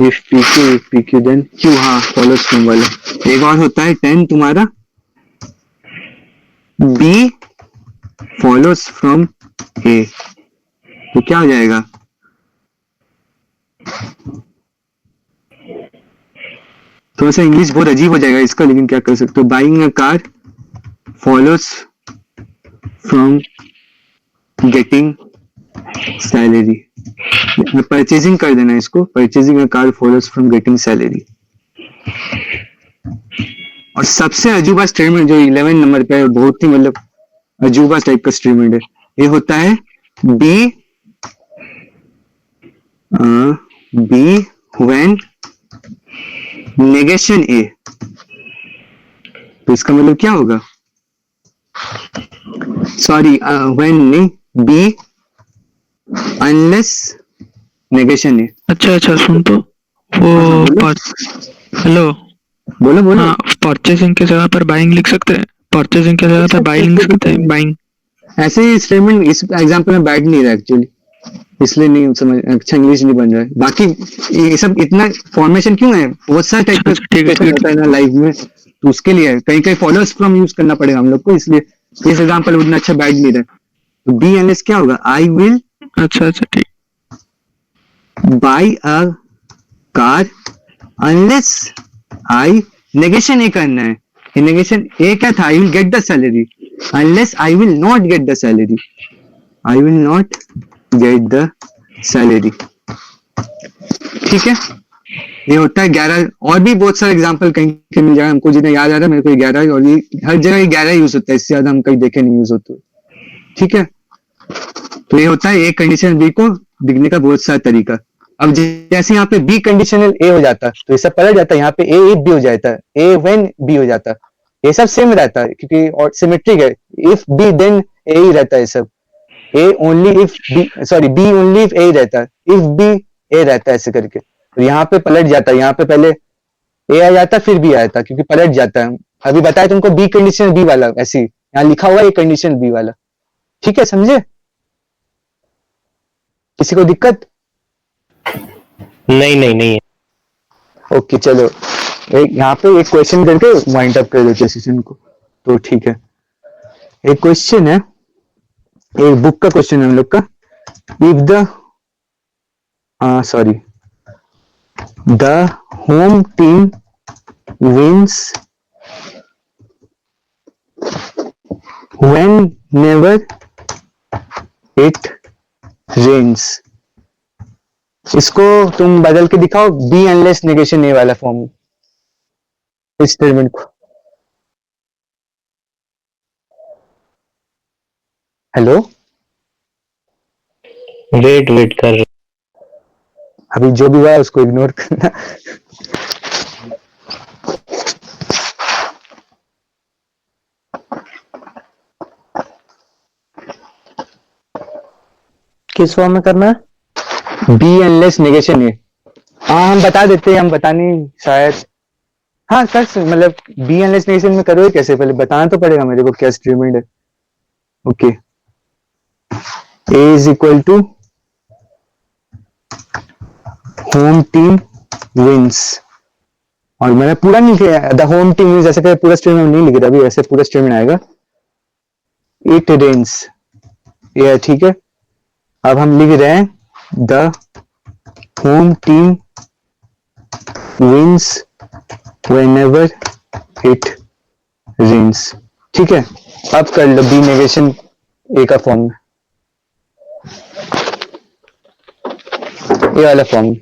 if pq then q. हाँ, follows from वाला. एक और होता है 10 तुम्हारा, b follows from a. तो क्या हो जाएगा? थोड़ा सा इंग्लिश बहुत अजीब हो जाएगा इसका, लेकिन क्या कर सकते हो. Buying a car follows from getting salary. Purchasing कर देना इसको. Purchasing a car follows from getting salary. और सबसे अजूबा स्टेटमेंट जो 11 नंबर पे है, बहुत ही मतलब अजूबा टाइप का स्टेटमेंट है, ये होता है बी व्हेन नेगेशन ए. तो इसका मतलब क्या होगा? सॉरी, व्हेन नहीं, बी अनलेस नेगेशन ए. अच्छा सुन तो हाँ, वो हेलो बोलो. हाँ परचेसिंग की जगह पर बाइंग लिख सकते हैं. परचेसिंग की जगह पर बाइंग लिख सकते हैं. बाइंग ऐसे ही स्टेटमेंट इस एग्जांपल में बैठ नहीं रहा एक्चुअली, इसलिए नहीं समझ, अच्छा इंग्लिश नहीं बन रहा है. बाकी ये सब इतना फॉर्मेशन क्यों है? बहुत सारे टाइप का ठीक है. होता है ना लाइफ में, तो उसके लिए कहीं फॉलोअर्स फ्रॉम यूज करना पड़ेगा हम लोग को, इसलिए इस एग्जांपल उतना अच्छा बैठ नहीं रहा. तो बी एनएस क्या होगा? आई विल अच्छा ठीक. Buy a car unless I, negation a करना है. नेगेशन ए क्या था? I will get the salary. Unless I will not get the salary. I will not get the salary. ठीक है. ये होता है 11. और भी बहुत सारे एग्जांपल कहीं के मिल जाएगा हमको, जिन्हें याद आ रहा है मेरे को 11 है, और ये हर जगह 11 यूज होता है, इससे ज्यादा हम कहीं देखे नहीं यूज होते. ठीक है. तो ये होता है ए कंडीशन बी को दिखने का बहुत सारा तरीका. अब जैसे यहाँ पे बी कंडीशनल ए हो जाता तो ये सब पलट जाता है. यहाँ पे ए इफ बी हो जाता है, ए व्हेन बी हो जाता. ये सब सेम रहता है क्योंकि और सिमेट्रिक है. इफ बी देन ए ही रहता है सब. A only if b, sorry b only if a रहता है, इफ बी ए रहता है, ऐसे करके. तो यहाँ पे पलट जाता है. यहाँ पे पहले ए आ जाता फिर बी आया था, क्योंकि पलट जाता है. अभी बताया तुमको बी कंडीशनल बी वाला, ऐसी यहाँ लिखा हुआ है कंडीशनल बी वाला. ठीक है, समझे? किसी को दिक्कत? नहीं. ओके चलो, एक यहाँ पे एक क्वेश्चन करके वाइंड अप कर देते सेशन को. तो ठीक है, एक क्वेश्चन है, एक बुक का क्वेश्चन है हम लोग का. If the sorry the home team wins whenever it rains. इसको तुम बदल के दिखाओ बी अनलेस नेगेशन ए वाला फॉर्म, इस स्टेटमेंट को. हेलो, वेट कर. अभी जो भी हुआ है उसको इग्नोर करना. किस फॉर्म में करना है? बी अनलेस नेगेशन ए. हाँ हम बता देते हैं, हम बताने शायद, हाँ कर मतलब बी अनलेस नेगेशन में करोगे कैसे, पहले बताना तो पड़ेगा मेरे को क्या स्टेटमेंट है. Okay, A is equal to home team wins. और मैंने पूरा नहीं किया द होम टीम विंस, ऐसे पूरा स्टेटमेंट नहीं लिख रहा अभी, ऐसे पूरा स्टेटमेंट आएगा. इट रेन्स, ये ठीक है. अब हम लिख रहे हैं the home team wins whenever it rains. ठीक है. अब कर लो बी नेगेशन ए का फॉर्म में, ये वाला फॉर्म.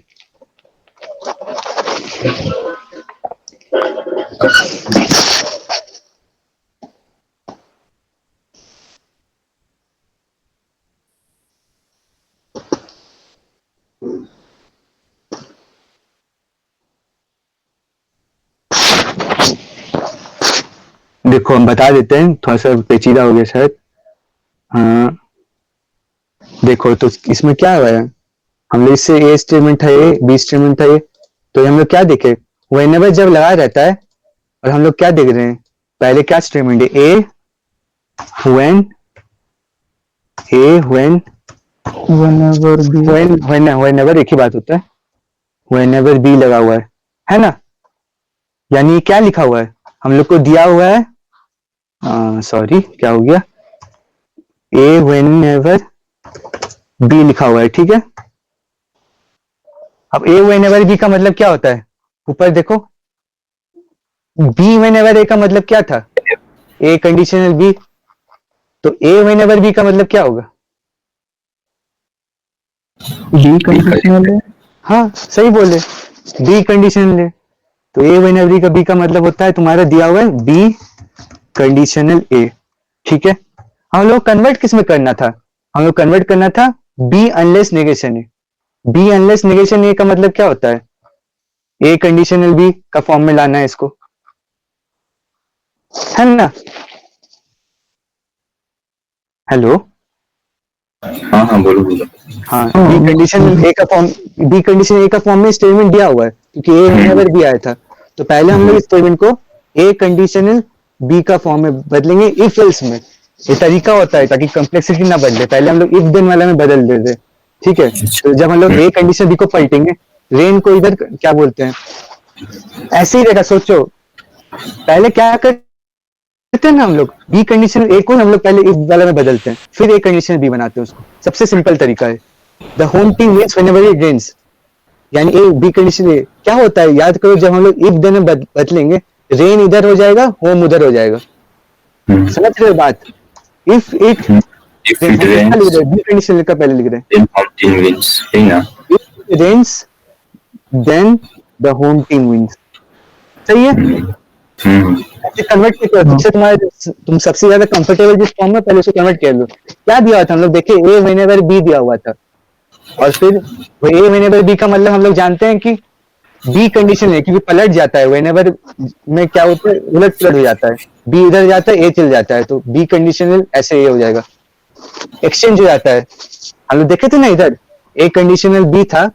देखो हम बता देते हैं, थोड़ा सा पेचीदा हो गया शायद। हाँ देखो, तो इसमें क्या हुआ है, हम लोग इससे ए स्टेटमेंट था, ए बी स्टेटमेंट था, ये तो हम लोग क्या देखे, व्हेनेवर जब लगा रहता है, और हम लोग क्या देख रहे हैं, पहले क्या स्टेटमेंट है, ए व्हेन व्हेनेवर एक ही बात होता है, व्हेनेवर बी लगा हुआ है ना, यानी क्या लिखा हुआ है, हम लोग को दिया हुआ है, सॉरी क्या हो गया, ए व्हेनेवर बी लिखा हुआ है, ठीक है। अब ए व्हेनेवर बी का मतलब क्या होता है, ऊपर देखो, बी व्हेनेवर ए का मतलब क्या था, ए कंडीशनल बी, तो ए व्हेनेवर बी का मतलब क्या होगा, बी कंडीशनल है। हाँ सही बोले, बी कंडीशनल है, तो ए व्हेनेवर बी का बी का मतलब होता है तुम्हारा दिया हुआ है बी कंडीशनल ए, ठीक है। हम लोग कन्वर्ट किस में करना था, हम लोग कन्वर्ट करना था बी अनलेस नेगेशन ए, बी अनलेस नेगेशन ए का मतलब क्या होता है, ए कंडीशनल बी का फॉर्म में लाना है इसको, है ना। हेलो, हाँ हाँ बोलो बोलो। हाँ बी कंडीशन ए का फॉर्म, बी कंडीशन ए का फॉर्म में स्टेटमेंट दिया हुआ है, क्योंकि ए व्हेनेवर बी आया था, तो पहले हम लोग इस स्टेटमेंट को ए कंडीशनल बी का फॉर्म में बदलेंगे इफ एल्स में, ये तरीका होता है ताकि कॉम्प्लेक्सिटी ना बदले, पहले हम लोग इफ देन वाला में बदल देते, ठीक है। तो जब हम लोग ए कंडीशन बी को पलटेंगे, रेन को इधर क्या बोलते हैं, ऐसे ही रहेगा, सोचो पहले क्या करते हैं ना, हम लोग बी कंडीशन ए को हम लोग पहले इफ वाला में बदलते हैं, फिर ए कंडीशन बी बनाते हैं उसको, सबसे सिंपल तरीका है। The home team wins whenever it rains, यानी ए बी कंडीशन ए क्या होता है, याद करो, जब हम लोग इफ देन में बदलेंगे, रेन इधर हो जाएगा, होम उधर हो जाएगा, समझ रहे हो बात, if it If it rains, B condition का पहले लिख रहे हैं, then home team wins, है ना? if it rains then the home team wins, सही है। ऐसे कन्वर्ट करके जिससे तुम्हारे, तुम सबसे ज्यादा कंफर्टेबल जिस फॉर्म में, पहले उसको कन्वर्ट कर लो। क्या दिया हुआ था हम लोग देखे, ए व्हेनेवर बी दिया हुआ था, और फिर वो ए व्हेनेवर बी का मतलब हम लोग जानते हैं कि बी कंडीशन है, क्योंकि पलट जाता है, व्हेनेवर में क्या होता है, उलट पलट हो जाता है, बी इधर जाता है, ए चल जाता है, तो बी कंडीशनल ऐसे ए हो जाएगा, एक्सचेंज हो जाता है। हम लोग देखे थे ना, इधर ए कंडीशनल बी था,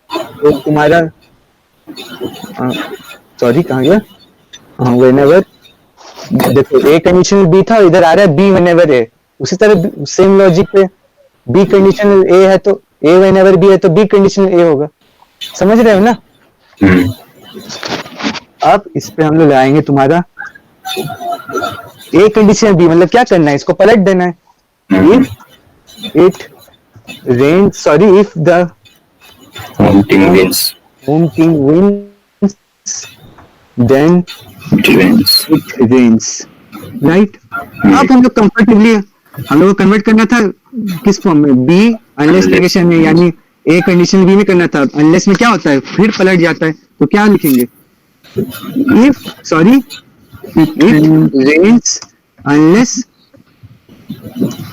तो तुम्हारा सॉरी कहाँ गया, हाँ व्हेनेवर, देखो ए कंडीशनल बी था, इधर आ रहा है बी व्हेनेवर ए, उसी तरह सेम लॉजिक पे बी कंडीशनल ए है तो ए व्हेनेवर बी है तो बी कंडीशनल ए होगा, समझ रहे हो ना। अब इस पे हम लोग लगाएंगे तुम्हारा ए कंडीशनल बी, मतलब क्या करना है, इसको पलट देना है, if it rains, sorry, if the Home team wins, home team wins, then it rains. it rains, right। अब हम लोग कंफर्टेबली, हम लोग को कन्वर्ट करना था किस फॉर्म में, बी अनलेस नेगेशन में, यानी ए कंडीशन बी में करना था, अनलेस में क्या होता है, फिर पलट जाता है, तो क्या लिखेंगे, if sorry it rains unless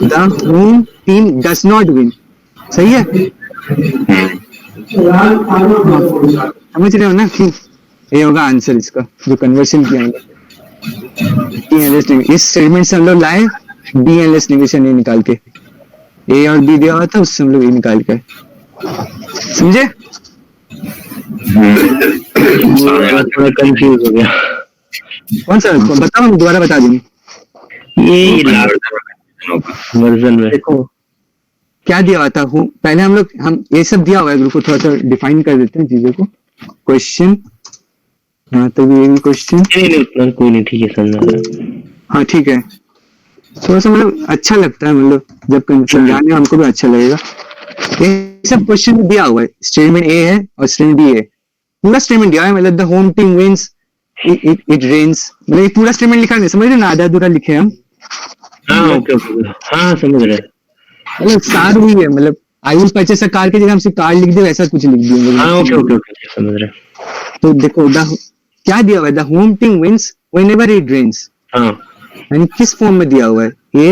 the home team does not win, सही है, समझ रहे हो ना, ये होगा आंसर इसका जो कन्वर्शन किया हम लोग, इस स्टेटमेंट से हम लोग लाए बी एनलेस नेगेशन ए निकाल के, ए और बी दिया हुआ था, उससे हम लोग ए निकाल के, समझे। थोड़ा कंफ्यूज हो गया, कौन सा बताओ, हम दोबारा बता देंगे। ये वर्जन में देखो क्या दिया हुआ था, पहले हम ये सब दिया हुआ है, ग्रुप को थोड़ा सा डिफाइन कर देते हैं चीजों को, क्वेश्चन, हाँ तो ये भी क्वेश्चन, नहीं उतना कोई नहीं, ठीक है समझा, हाँ ठीक है, थोड़ा सा मतलब अच्छा लगता है, मतलब जब समझाने में हमको भी अच्छा लगेगा। ये सब क्वेश्चन दिया हुआ है, स्टेटमेंट ए है और स्टेटमेंट बी है, पूरा स्टेटमेंट दिया है, मतलब the home team wins it rains, मतलब ये पूरा स्टेटमेंट लिखा नहीं, समझ रहे ना, आधा अधूरा लिखे हम, हाँ ओके हाँ समझ रहे, मतलब सार हुई है, मतलब I will purchase a car की जगह हमसे कार लिख दे, वैसा कुछ लिख दिया, हाँ ओके समझ रहे। तो देखो क्या दिया हुआ है, the home team wins whenever it rains, हाँ यानी किस फॉर्म में दिया हुआ है, ये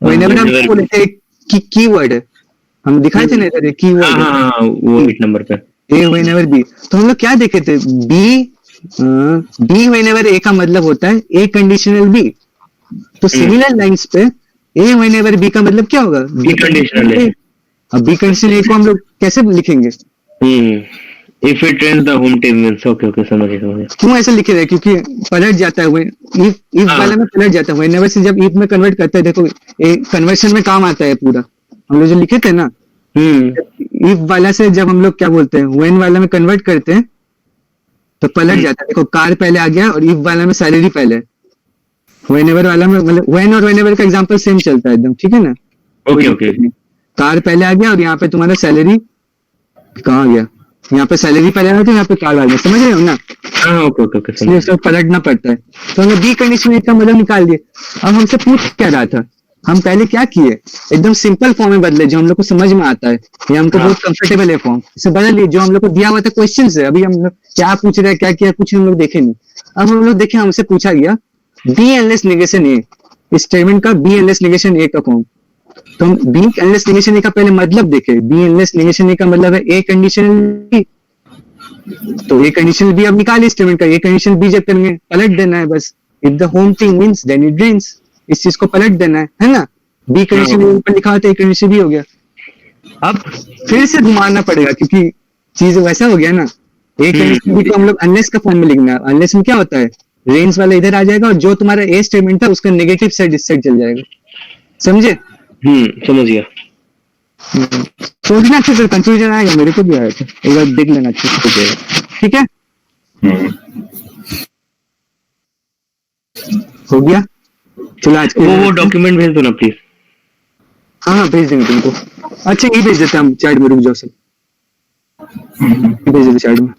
व्हेनेवर हम बोले थे कीवर्ड है, हम दिखाए थे ना इधर कीवर्ड, हाँ वो 8 नंबर पे ए व्हेनेवर बी, तो हम लोग क्या देखे थे, बी बी व्हेनेवर ए का मतलब होता है ए कंडीशनल बी, तो सिमिलर लाइंस पे ए व्हेनेवर बी का मतलब क्या होगा? बी कंडीशनल है। अब बी कंडीशनल ए को हम लोग कैसे लिखेंगे? If it ends the home team wins. Okay okay, समझ गया। क्यों ऐसे लिखे रहे? क्योंकि पलट जाता है, इफ हाँ। वाला में पलट जाता है, व्हेनेवर से जब इफ में कन्वर्ट करते हैं, देखो कन्वर्शन में काम आता है पूरा, हम लोग जो लिखे थे ना, इफ वाला से जब हम लोग क्या बोलते हैं, व्हेन वाला में कन्वर्ट करते हैं तो पलट जाता है। देखो कार पहले आ गया और इफ वाला में सैलरी पहले है, व्हेनेवर वाला में मतलब व्हेन और व्हेनेवर का एग्जांपल सेम चलता है एकदम, ठीक है ना? Okay okay. कार पहले आ गया और यहाँ पे तुम्हारा सैलरी कहाँ गया, यहाँ पे सैलरी पहले आ गया तो यहाँ पे कार आ गया, समझ रहे हो ना? हाँ ओके ओके ओके, इसलिए उसको पलटना पड़ता है। तो हमने बी कंडीशन का मतलब निकाल दिए। अब हमसे पूछ क्या रहा था, हम पहले क्या किए, एकदम सिंपल फॉर्म में बदले जो हम लोग को समझ में आता है, ये हमको बहुत कंफर्टेबल है फॉर्म, इसे बदल लिए जो हम लोग को दिया हुआ था क्वेश्चन से। अभी हम लोग क्या पूछ रहे हैं, क्या किया, कुछ हम लोग देखे नहीं। अब हम लोग देखे, हमसे पूछा गया बी एनलेस नेगेशन ए, इस स्टेटमेंट का बी एनलेस नेगेशन ए का फॉर्म। तो हम बी एनलेस नेगेशन ए का पहले मतलब देखे। बी एनलेस नेगेशन ए का मतलब है ए कंडीशनल बी, तो ए कंडीशनल बी अब निकाले स्टेटमेंट का। ए कंडीशनल बी जब करेंगे पलट देना है बस, if the home thing wins then it rains, इस चीज को पलट देना है ना? बी कंडीशन ऊपर लिखा होता है, ए कंडीशन बी हो गया। अब फिर से घुमाना पड़ेगा क्योंकि चीज वैसा हो गया ना। ए कंडीशन बी को हम लोग अनलेस का फॉर्म में लिखना है। अनलेस में क्या होता है, रेंज वाला इधर आ जाएगा और जो तुम्हारा ए स्टेटमेंट था उसका नेगेटिव साइड इस साइड चल जाएगा, समझे? समझ गया। सोचना अच्छे से, कंफ्यूजन आएगा, मेरे को भी आया था, एक बार देख लेना अच्छे से, ठीक है? हो गया, चलो आज वो डॉक्यूमेंट भेज दो ना प्लीज। हाँ भेज देंगे तुमको। अच्छा ये भेज देते हैं हम चैट में, रुक जाओ सब, भेज देते चैट में।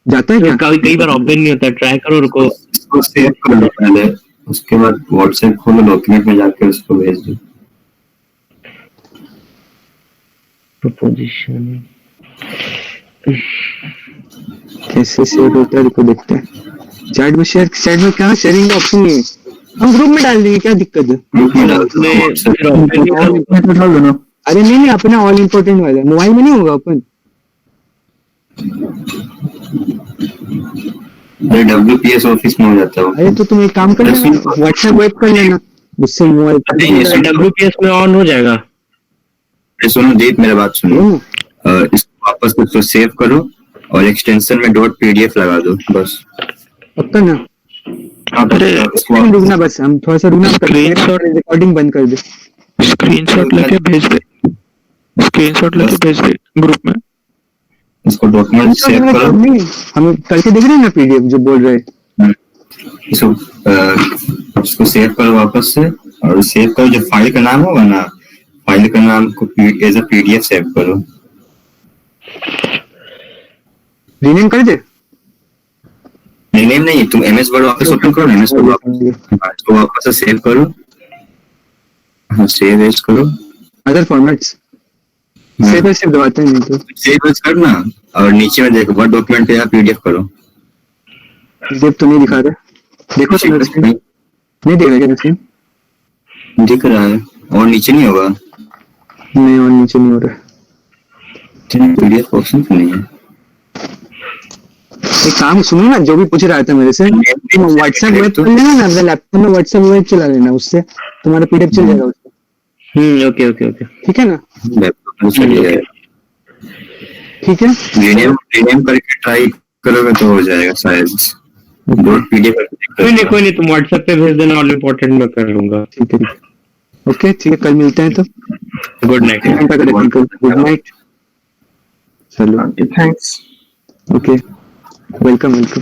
जाता है क्या? कई बार ओपन नहीं होता, ट्राई करो, रुको। उसको सेव कर लो पहले, उसके बाद व्हाट्सएप खोलो, डॉक्यूमेंट में जाके उसको भेज दो। प्रोपोजिशन कैसे सेव होता है, रुको देखते हैं। चैट में शेयर, चैट में क्या शेयरिंग का ऑप्शन नहीं है, हम ग्रुप में डाल देंगे, क्या दिक्कत है? अरे नहीं नहीं, अपना ऑल इम्पोर्टेंट वाला मोबाइल में नहीं होगा ओपन। WPS ऑफिस में हो जाता है। अरे तो तुम एक काम कर लेना, व्हाट्सएप वेब कर लेना, उससे मोबाइल WPS में ऑन हो जाएगा। सुनो दीप, मेरा बात सुनो। इसको वापस उसको सेव करो और एक्सटेंशन में .pdf लगा दो बस। पक्का ना? अरे रुकना बस, हम थोड़ा सा रुकना, स्क्रीनशॉट रिकॉर्डिंग बंद कर दे, स्क्रीनशॉट लेके भेज दे, स्क्रीनशॉट लेके भेज दे ग्रुप में। इसको डॉक्यूमेंट सेव करो। हम करके देख रहे हैं ना पीडीएफ जो बोल रहे हैं। इसको सेव करो वापस से, और सेव करो जो फाइल का नाम होगा ना, फाइल का नाम को एज अ पीडीएफ सेव करो। रीनेम कर दे? रीनेम नहीं, तुम एमएस वर्ड वापस ओपन करो, एमएस वर्ड इसको वापस से सेव करो। हाँ सेव एज करो। अदर फॉर्मेट्स सेव एज दबाते हैं तो सेव एज करना, और नीचे में देखो वर्ड डॉक्यूमेंट पे या पीडीएफ करो। देख तो नहीं दिखा रहा, देखो तो स्क्रीन नहीं दिख रहा क्या? स्क्रीन दिख रहा है और नीचे नहीं होगा। नहीं और नीचे नहीं हो रहा है, पीडीएफ ऑप्शन तो नहीं है। एक काम सुनो ना, जो भी पूछ रहा था मेरे से, व्हाट्सएप वेब कर लेना ना, अपने लैपटॉप में व्हाट्सएप वेब चला लेना, उससे तुम्हारा पीडीएफ चल जाएगा उससे। ओके ओके ओके, ठीक है ना? लैपटॉप में चल जाएगा। ठीक है, रीनेम करके ट्राई करोगे तो हो जाएगा शायद। पीडीएफ कोई नहीं, तुम व्हाट्सएप पे भेज देना, ऑल इम्पोर्टेंट मैं कर लूंगा। ठीक है, ओके ठीक है, कल मिलते हैं तो। Good night. गुड नाइट, चलो थैंक्स। Okay, welcome welcome.